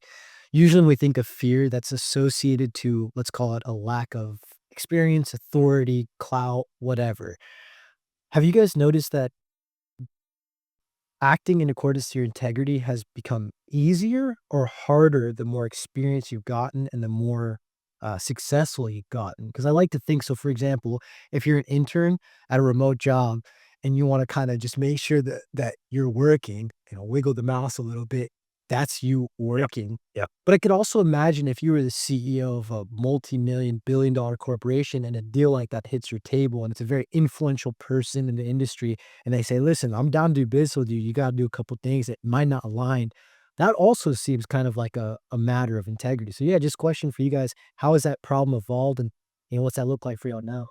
S2: Usually when we think of fear, that's associated to, let's call it, a lack of experience, authority, clout, whatever. Have you guys noticed that acting in accordance to your integrity has become easier or harder the more experience you've gotten and the more successful you've gotten? Because I like to think so. For example, if you're an intern at a remote job and you want to kind of just make sure that you're working, wiggle the mouse a little bit, that's you working.
S3: Yep.
S2: But I could also imagine if you were the CEO of a multi-million, billion-dollar corporation and a deal like that hits your table and it's a very influential person in the industry and they say, listen, I'm down to do business with you. You got to do a couple things that might not align. That also seems kind of like a matter of integrity. So yeah, just question for you guys. How has that problem evolved, and what's that look like for y'all now?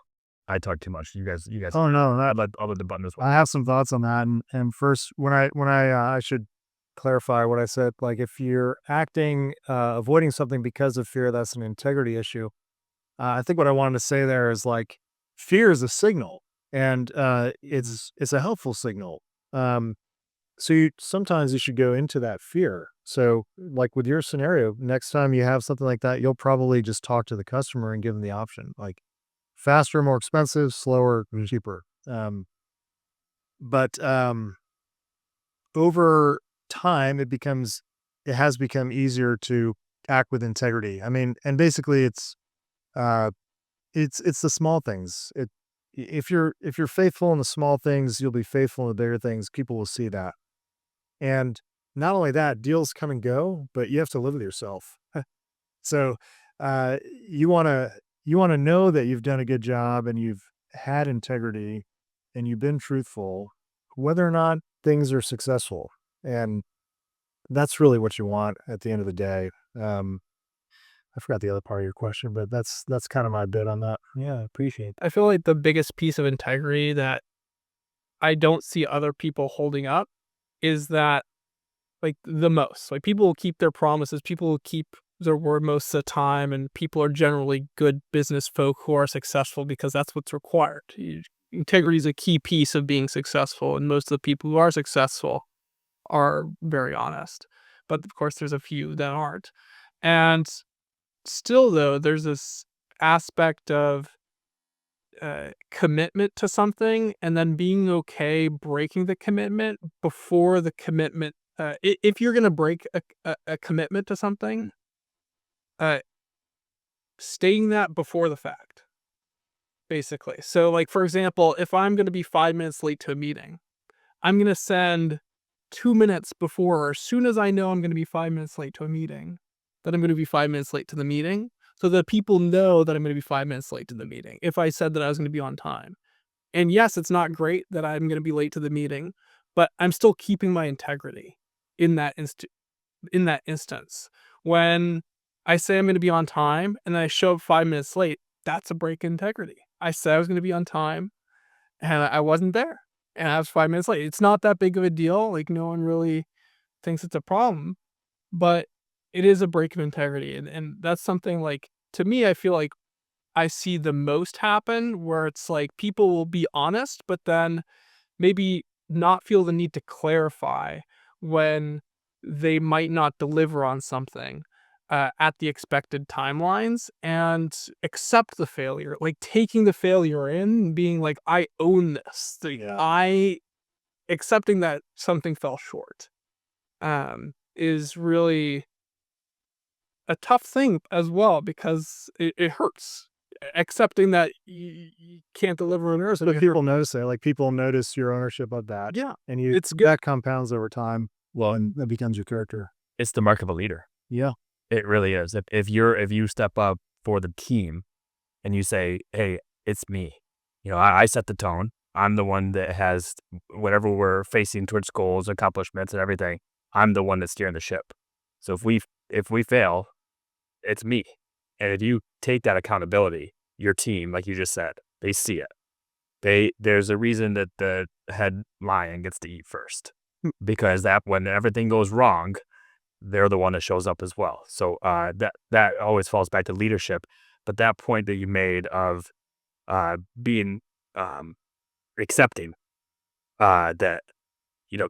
S3: I talk too much. You guys.
S5: Oh no,
S3: I'll let the button as well.
S5: I have some thoughts on that. And first, I should clarify what I said. Like, if you're avoiding something because of fear, that's an integrity issue. I think what I wanted to say there is, like, fear is a signal, and it's a helpful signal. So sometimes you should go into that fear. So like with your scenario, next time you have something like that, you'll probably just talk to the customer and give them the option, like faster, more expensive, slower, cheaper. But over time, it has become easier to act with integrity. I mean, and basically uh, it's the small things. If you're faithful in the small things, you'll be faithful in the bigger things. People will see that. And not only that, deals come and go, but you have to live with yourself. So uh, you want to know that you've done a good job and you've had integrity and you've been truthful, whether or not things are successful. And that's really what you want at the end of the day. I forgot the other part of your question, but that's kind of my bit on that.
S2: Yeah, appreciate
S1: I feel like the biggest piece of integrity that I don't see other people holding up is that, like, the most. Like, people will keep their promises, people will keep their word most of the time, and people are generally good business folk who are successful because that's what's required. Integrity is a key piece of being successful, and most of the people who are successful are very honest. But of course, there's a few that aren't. And still, though, there's this aspect of commitment to something and then being okay breaking the commitment before the commitment. If you're going to break a commitment to something, uh, stating that before the fact, basically. So, like, for example, if I'm going to be 5 minutes late to a meeting, I'm going to send 2 minutes before, or as soon as I know I'm going to be 5 minutes late to a meeting, that I'm going to be 5 minutes late to the meeting, so that people know that I'm going to be 5 minutes late to the meeting if I said that I was going to be on time. And yes, it's not great that I'm going to be late to the meeting, but I'm still keeping my integrity in that instance. When I say I'm going to be on time and then I show up 5 minutes late, that's a break in integrity. I said I was going to be on time and I wasn't there and I was 5 minutes late. It's not that big of a deal. Like, no one really thinks it's a problem, but it is a break of integrity. And that's something, like, to me, I feel like I see the most happen, where it's like people will be honest, but then maybe not feel the need to clarify when they might not deliver on something at the expected timelines, and accept the failure, like taking the failure in and being like, I own this.
S5: Yeah.
S1: I accepting that something fell short is really a tough thing as well, because it hurts. Accepting that you can't deliver on Earth.
S5: But people notice it. Like people notice your ownership of that.
S1: Yeah,
S5: And
S1: it's good.
S5: that compounds over time. Well, and that becomes your character.
S3: It's the mark of a leader.
S5: Yeah.
S3: It really is. If you step up for the team and you say, hey, it's me. I set the tone. I'm the one that has whatever we're facing towards goals, accomplishments, and everything. I'm the one that's steering the ship. So if we fail, it's me. And if you take that accountability, your team, like you just said, they see it. There's a reason that the head lion gets to eat first, because that when everything goes wrong, they're the one that shows up as well. So that always falls back to leadership. But that point that you made of being accepting that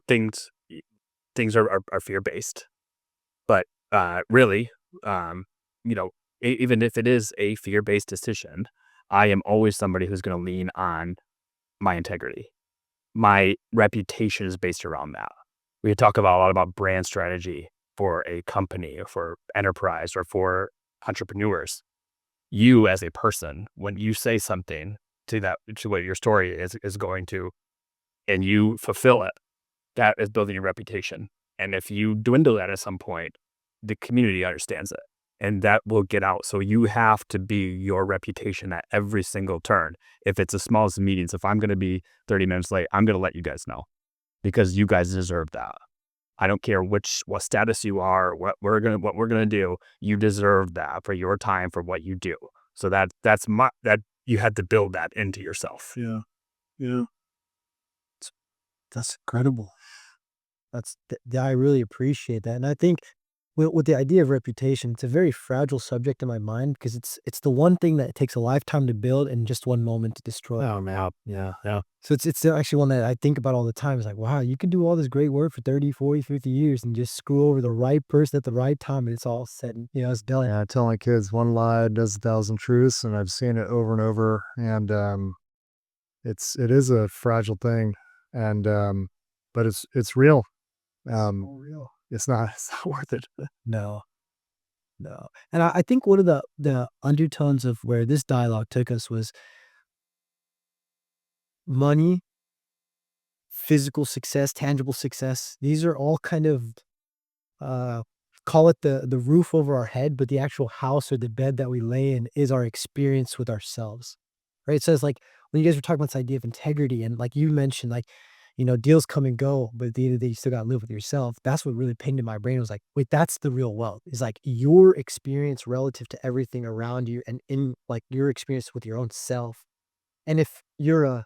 S3: things are fear based, but really, even if it is a fear based decision, I am always somebody who's going to lean on my integrity. My reputation is based around that. We talk about a lot about brand strategy for a company or for enterprise or for entrepreneurs. You as a person, when you say something to what your story is going to, and you fulfill it, that is building your reputation. And if you dwindle that at some point, the community understands it, and that will get out. So you have to be your reputation at every single turn. If it's the smallest meetings, if I'm going to be 30 minutes late, I'm going to let you guys know, because you guys deserve that. I don't care what status you are, what we're gonna do. You deserve that for your time, for what you do. So that you had to build that into yourself.
S5: Yeah. Yeah.
S2: That's incredible. I really appreciate that. And I think with the idea of reputation, it's a very fragile subject in my mind because it's the one thing that takes a lifetime to build and just one moment to destroy.
S3: Oh man, yeah.
S2: So it's actually one that I think about all the time. It's like, wow, you could do all this great work for 30, 40, 50 years and just screw over the right person at the right time, and it's all set and, it's done.
S5: Yeah, I tell my kids one lie does 1,000 truths, and I've seen it over and over. And it is a fragile thing, and but it's real.
S2: Real.
S5: It's not worth it.
S2: No. No. And I think one of the undertones of where this dialogue took us was money, physical success, tangible success. These are all kind of call it the roof over our head, but the actual house or the bed that we lay in is our experience with ourselves. Right? So it's like when you guys were talking about this idea of integrity, and like you mentioned, like, deals come and go, but at the end of the day, you still gotta live with yourself. That's what really pinged in my brain. Was like, wait, that's the real wealth. Is like your experience relative to everything around you, and in like your experience with your own self. And if you're a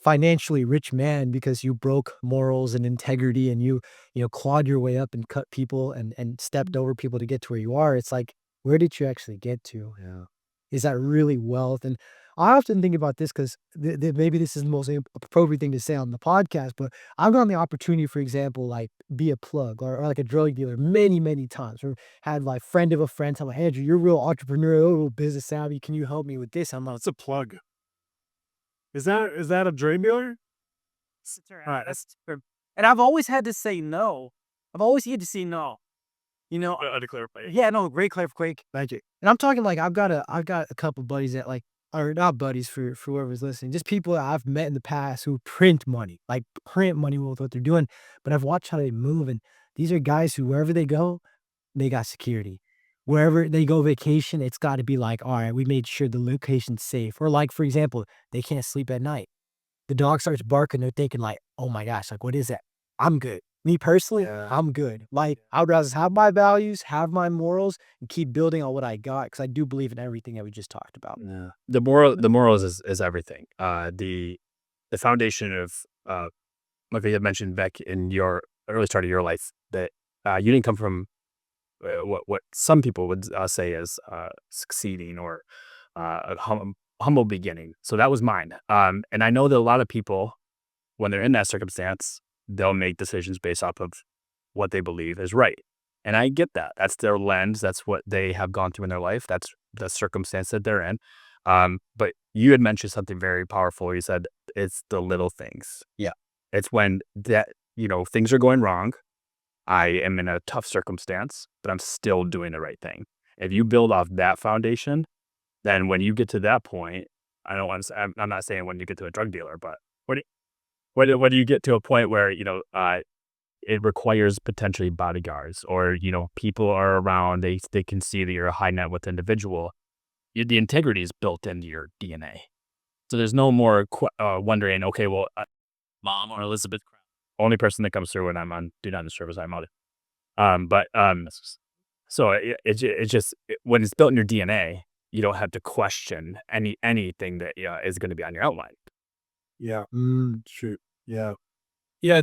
S2: financially rich man because you broke morals and integrity, and you clawed your way up and cut people and stepped over people to get to where you are, it's like, where did you actually get to?
S5: Yeah.
S2: Is that really wealth? And I often think about this because maybe this is the most appropriate thing to say on the podcast, but I've gotten the opportunity, for example, like be a plug or like a drug dealer many, many times. Or had like friend of a friend tell me, Andrew, you're real entrepreneurial, business savvy. Can you help me with this? I'm like,
S5: It's a plug. Is that a drug dealer?
S6: Right, that's true. And I've always had to say no. I've always had to say no.
S5: To clarify.
S6: Yeah, no, great clarification.
S2: thank you. And I'm talking like I've got a couple buddies that like are not buddies for whoever's listening, just people that I've met in the past who print money with what they're doing. But I've watched how they move, and these are guys who wherever they go, they got security. Wherever they go vacation, it's got to be like, all right, we made sure the location's safe. Or like, for example, they can't sleep at night. The dog starts barking, they're thinking like, oh my gosh, like what is that? I'm good. Me personally,
S5: Yeah.
S2: I'm good. Like I would rather have my values, have my morals, and keep building on what I got, because I do believe in everything that we just talked about.
S3: Yeah. The morals is everything. The foundation of like you had mentioned back in your early start of your life, that you didn't come from what some people would say is succeeding or a humble beginning. So that was mine. And I know that a lot of people, when they're in that circumstance, they'll make decisions based off of what they believe is right. And I get that. That's their lens. That's what they have gone through in their life. That's the circumstance that they're in. But you had mentioned something very powerful. You said it's the little things.
S2: Yeah.
S3: It's when that, things are going wrong. I am in a tough circumstance, but I'm still doing the right thing. If you build off that foundation, then when you get to that point, I don't want to say, I'm not saying when you get to a drug dealer, but when you get to a point where, it requires potentially bodyguards, or, people are around, they can see that you're a high net worth individual. The integrity is built into your DNA. So there's no more wondering, okay, well, Mom or Elizabeth, only person that comes through when I'm on Do Not Disturb is my mother. So it's just when it's built in your DNA, you don't have to question anything that is going to be on your outline.
S5: Yeah. True. Yeah.
S1: Yeah,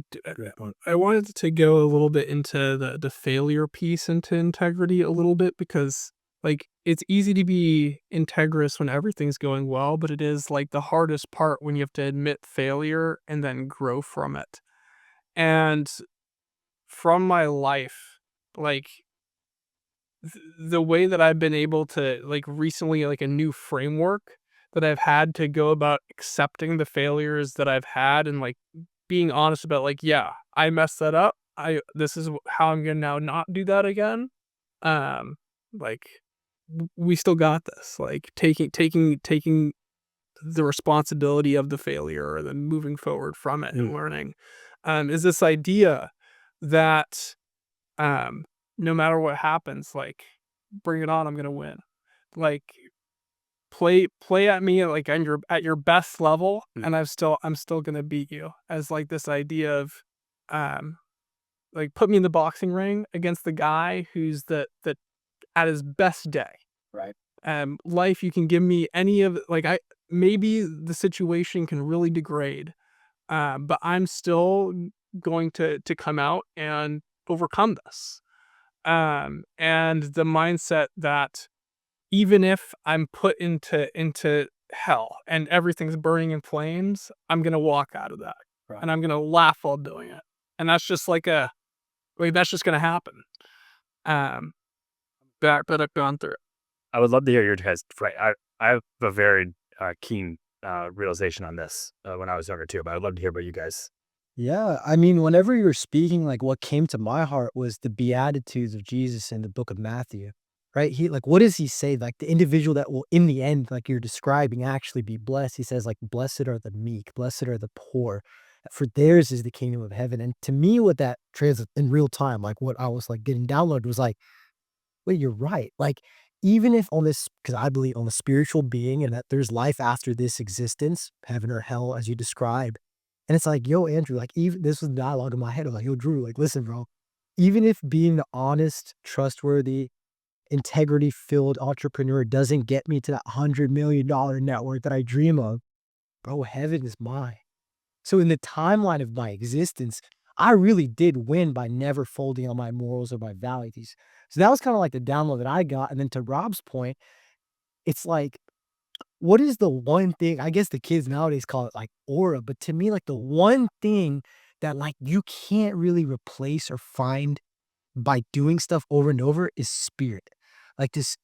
S1: I wanted to go a little bit into the failure piece into integrity a little bit, because like it's easy to be integrous when everything's going well, but it is like the hardest part when you have to admit failure and then grow from it. And from my life, like the way that I've been able to like recently, like a new framework that I've had to go about accepting the failures that I've had, and like being honest about like, yeah, I messed that up. This is how I'm gonna now not do that again. Like we still got this. Like taking the responsibility of the failure and then moving forward from it and learning. Is this idea that no matter what happens, like bring it on, I'm gonna win. Like play at me like at your best level, and I'm still gonna beat you. As like this idea of like put me in the boxing ring against the guy who's the at his best day.
S2: Right.
S1: Life, you can give me any of like maybe the situation can really degrade, but I'm still going to come out and overcome this. and the mindset that even if I'm put into hell and everything's burning in flames, I'm gonna walk out of that, and I'm gonna laugh while doing it, and that's just like that's just gonna happen. Um, but I've gone through it.
S3: I would love to hear your guys. Right, I have a very keen realization on this when I was younger too, but I'd love to hear about you guys.
S2: Yeah, I mean, whenever you were speaking, like what came to my heart was the Beatitudes of Jesus in the book of Matthew, right? What does he say? Like the individual that will, in the end, like you're describing, actually be blessed. He says, like, blessed are the meek, blessed are the poor, for theirs is the kingdom of heaven. And to me, what that translates in real time, like what I was like getting downloaded was like, wait, you're right. Like, even if on this, because I believe on the spiritual being and that there's life after this existence, heaven or hell, as you describe. And it's like, yo, Andrew, like, even this was dialogue in my head. I'm like, yo, Drew, like, listen, bro, even if being the honest, trustworthy, integrity filled entrepreneur doesn't get me to that $100 million net worth that I dream of, bro, heaven is mine. So in the timeline of my existence, I really did win by never folding on my morals or my values. So that was kind of like the download that I got. And then to Rob's point, it's like, what is the one thing, I guess the kids nowadays call it like aura, but to me, like the one thing that like you can't really replace or find by doing stuff over and over is spirit. Like this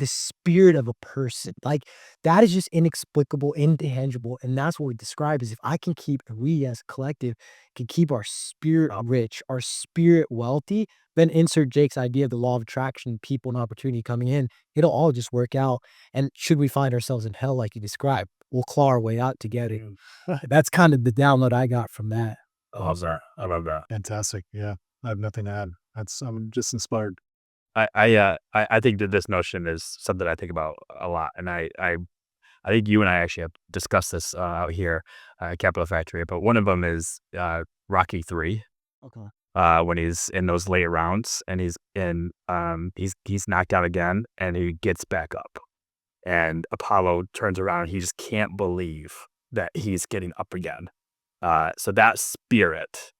S2: spirit of a person. Like that is just inexplicable, intangible. And that's what we describe is if I can keep, we as a collective can keep our spirit rich, our spirit wealthy, then insert Jake's idea of the law of attraction, people and opportunity coming in, it'll all just work out. And should we find ourselves in hell like you described, we'll claw our way out together. That's kind of the download I got from that.
S3: I love that. I love that.
S5: Fantastic. Yeah. I have nothing to add. I'm just inspired.
S3: I think that this notion is something I think about a lot, and I think you and I actually have discussed this out here at Capital Factory. But one of them is Rocky 3.
S2: Okay.
S3: When he's in those late rounds and he's knocked out again and he gets back up, and Apollo turns around and he just can't believe that he's getting up again. So that spirit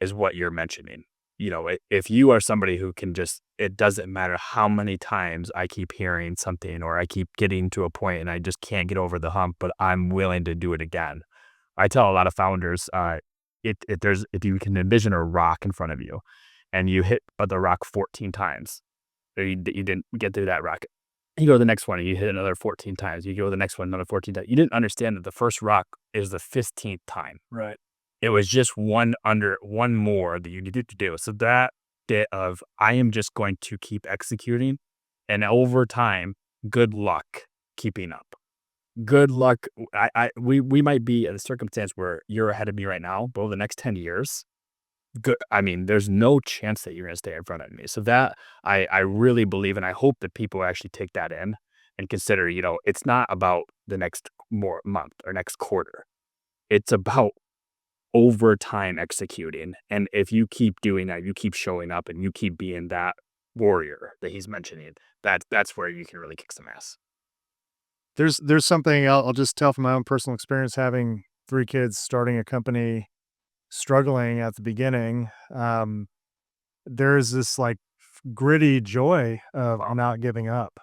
S3: is what you're mentioning. You know, if you are somebody who can just, it doesn't matter how many times I keep hearing something or I keep getting to a point and I just can't get over the hump, but I'm willing to do it again. I tell a lot of founders, if you can envision a rock in front of you and you hit the rock 14 times, or you didn't get through that rock, you go to the next one and you hit another 14 times, you go to the next one, another 14 times. You didn't understand that the first rock is the 15th time.
S5: Right.
S3: It was just one more that you needed to do. So that bit of, I am just going to keep executing, and over time, good luck keeping up. Good luck. We might be in a circumstance where you're ahead of me right now, but over the next 10 years, good. I mean, there's no chance that you're going to stay in front of me. So that I really believe, and I hope that people actually take that in and consider, you know, it's not about the next month or next quarter. It's about over time executing. And if you keep doing that, you keep showing up and you keep being that warrior that he's mentioning, that's where you can really kick some ass.
S5: There's something I'll just tell from my own personal experience, having 3 kids, starting a company, struggling at the beginning. There's this like gritty joy of not giving up,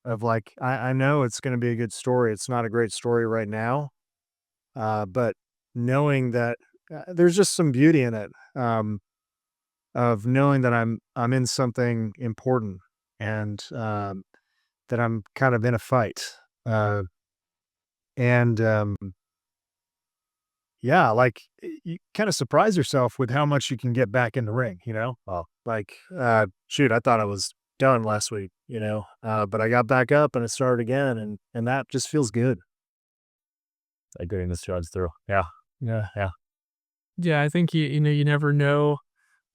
S5: of like, I know it's going to be a good story. It's not a great story right now. But knowing that there's just some beauty in it, of knowing that I'm in something important, and that I'm kind of in a fight. And yeah, like you kind of surprise yourself with how much you can get back in the ring, you know? Like, shoot, I thought I was done last week, you know, but I got back up and it started again, and that just feels good.
S3: Like getting this runs through. Yeah.
S1: Yeah, I think you never know.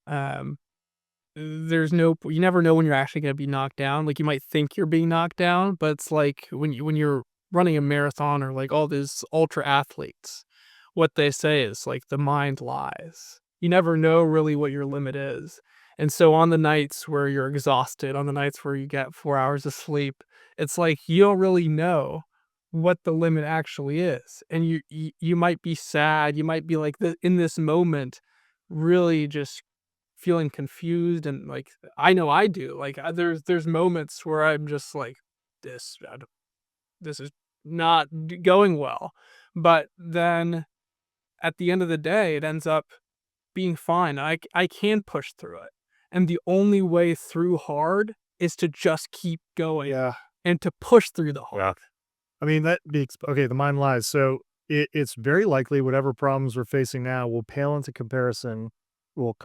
S1: You never know when you're actually gonna be knocked down. Like you might think you're being knocked down, but it's like when you're running a marathon or like all these ultra athletes, what they say is like the mind lies. You never know really what your limit is. And so on the nights where you're exhausted, on the nights where you get 4 hours of sleep, it's like you don't really know what the limit actually is. And you might be sad, you might be like in this moment really just feeling confused and like I know I do. Like there's moments where I'm just like this is not going well, but then at the end of the day, it ends up being fine. I can push through it, and the only way through hard is to just keep going
S5: Yeah.
S1: and to push through the hard.
S3: Yeah.
S5: I mean, okay, the mind lies. So it's very likely whatever problems we're facing now will pale into comparison, will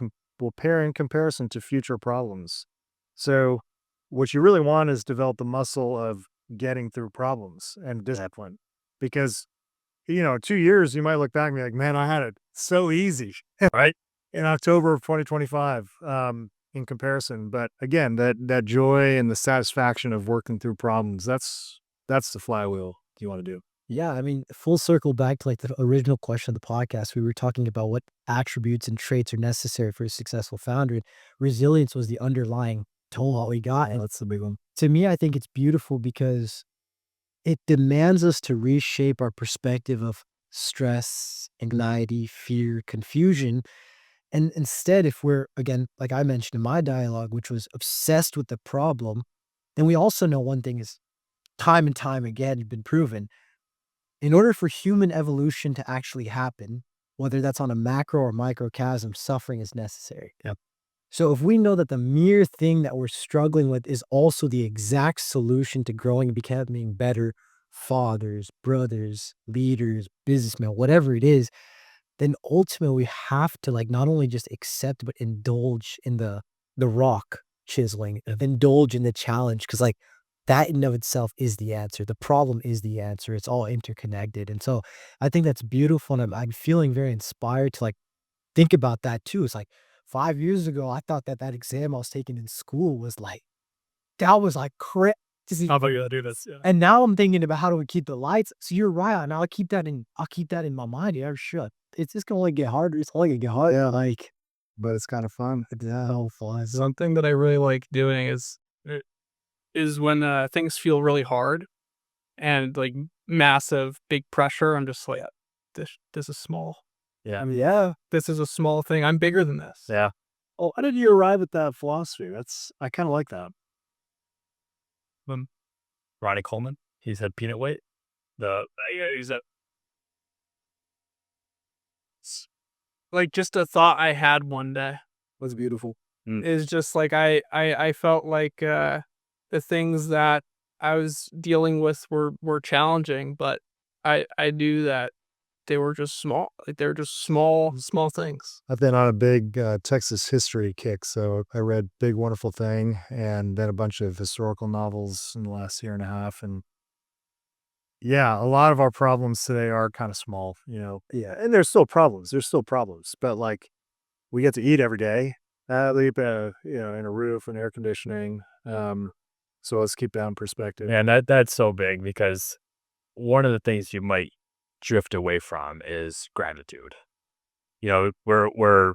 S5: pair in comparison to future problems. So what you really want is develop the muscle of getting through problems and discipline. Because, 2 years, you might look back and be like, man, I had it so easy, right? In October of 2025, in comparison. But again, that joy and the satisfaction of working through problems, that's the flywheel you want to do.
S2: Yeah, I mean, full circle back to like the original question of the podcast. We were talking about what attributes and traits are necessary for a successful founder. And resilience was the underlying tool what we got. And
S4: That's the big one.
S2: to me, I think it's beautiful because it demands us to reshape our perspective of stress, anxiety, fear, confusion. And instead, if we're, again, like I mentioned in my dialogue, which was obsessed with the problem, then we also know one thing is time and time again been proven. In order for human evolution to actually happen, whether that's on a macro or microcosm, suffering is necessary.
S3: Yep.
S2: So if we know that the mere thing that we're struggling with is also the exact solution to growing and becoming better fathers, brothers, leaders, businessmen, whatever it is, then ultimately we have to like not only just accept but indulge in the rock chiseling, indulge in the challenge, because like that in and of itself is the answer. The problem is the answer. It's all interconnected. And so I think that's beautiful. And I'm feeling very inspired to like think about that too. It's like 5 years ago, I thought that exam I was taking in school was like, that was like crazy.
S3: How about you do this? Yeah.
S2: And now I'm thinking about how do we keep the lights. So you're right. And I'll keep that in my mind. Yeah, sure. It's just gonna only get harder. It's only gonna get harder.
S5: Yeah.
S2: Like
S5: But it's kind of fun.
S2: it's so fun.
S1: Something that I really like doing is when things feel really hard and like massive big pressure. I'm just like, this is small.
S3: Yeah.
S5: I mean, yeah.
S1: This is a small thing. I'm bigger than this.
S3: Yeah.
S5: Oh, how did you arrive at that philosophy? I kind of like that.
S3: Ronnie Coleman. He said peanut weight. He's a
S1: Like just a thought I had one day
S5: That's beautiful.
S1: is just like I felt like the things that I was dealing with were challenging, but I knew that they were just small. Like they were just small things.
S5: I've been on a big Texas history kick, so I read Big Wonderful Thing and then a bunch of historical novels in the last year and a half. And yeah, a lot of our problems today are kind of small, Yeah, and there's still problems. But like we get to eat every day, sleep, in a roof and air conditioning. So let's keep that in perspective.
S3: Man, that's so big because one of the things you might drift away from is gratitude. We're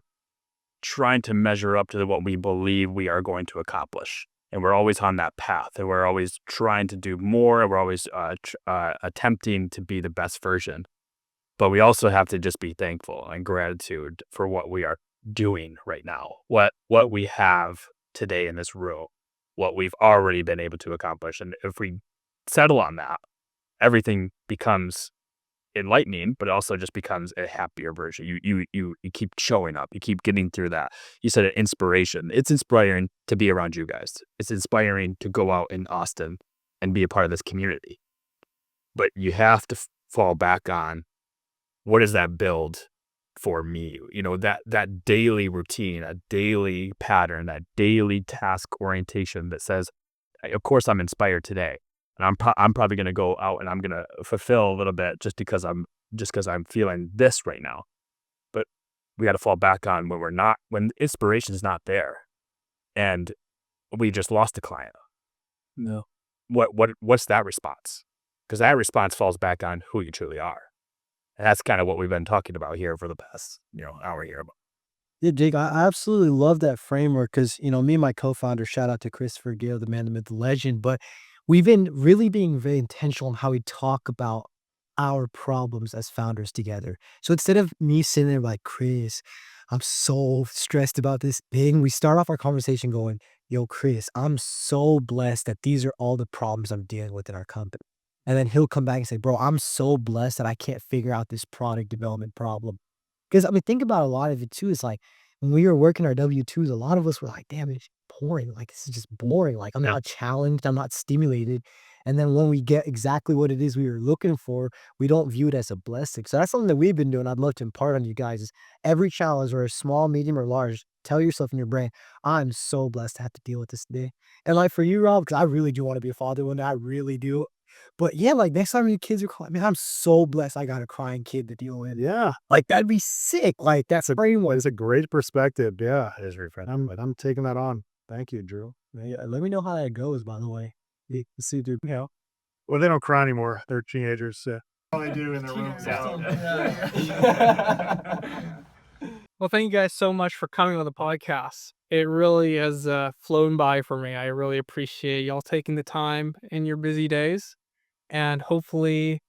S3: trying to measure up to what we believe we are going to accomplish, and we're always on that path, and we're always trying to do more, and we're always attempting to be the best version. But we also have to just be thankful and gratitude for what we are doing right now, what we have today in this room, what we've already been able to accomplish. And if we settle on that, everything becomes enlightening, but it also just becomes a happier version. You keep showing up, you keep getting through that. You said it, inspiration. It's inspiring to be around you guys. It's inspiring to go out in Austin and be a part of this community. But you have to fall back on, what does that build for me? That daily routine, that daily pattern, that daily task orientation that says, of course I'm inspired today. And I'm probably going to go out and I'm going to fulfill a little bit just because I'm feeling this right now. But we got to fall back on when inspiration is not there, and we just lost a client.
S5: No.
S3: What's that response? Because that response falls back on who you truly are, and that's kind of what we've been talking about here for the past hour here.
S2: Yeah, Jake, I absolutely love that framework because, me and my co-founder, shout out to Christopher Gale, the man, the myth, the legend, but we've been really being very intentional on how we talk about our problems as founders together. So instead of me sitting there like, Chris, I'm so stressed about this thing. We start off our conversation going, yo, Chris, I'm so blessed that these are all the problems I'm dealing with in our company. And then he'll come back and say, bro, I'm so blessed that I can't figure out this product development problem. Because I mean, think about a lot of it too. It's like when we were working our W-2s, a lot of us were like, damn, it's boring. Like, this is just boring. Like, I'm
S3: Yeah.
S2: not challenged. I'm not stimulated. And then when we get exactly what it is we were looking for, we don't view it as a blessing. So that's something that we've been doing. I'd love to impart on you guys is every challenge, or small, medium, or large, tell yourself in your brain, I'm so blessed to have to deal with this today. And like for you, Rob, because I really do want to be a father one day. I really do. But yeah, like next time your kids are crying, man, I'm so blessed I got a crying kid to deal with.
S5: Yeah,
S2: Like that'd be sick. Like that's a brain one.
S5: it's a great perspective. Yeah,
S3: It is refreshing.
S5: I'm taking that on. Thank you, Drew.
S2: Yeah, let me know how that goes, by the way.
S5: Let's see, dude. Well, they don't cry anymore. They're teenagers. Yeah. All they do in their rooms.
S1: Well, thank you guys so much for coming on the podcast. It really has flown by for me. I really appreciate y'all taking the time in your busy days, and hopefully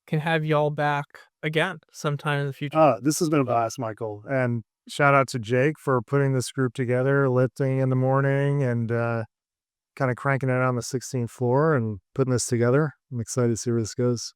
S1: can have y'all back again sometime in the future.
S5: This has been a blast, Michael. And shout out to Jake for putting this group together, lifting in the morning and kind of cranking it on the 16th floor and putting this together. I'm excited to see where this goes.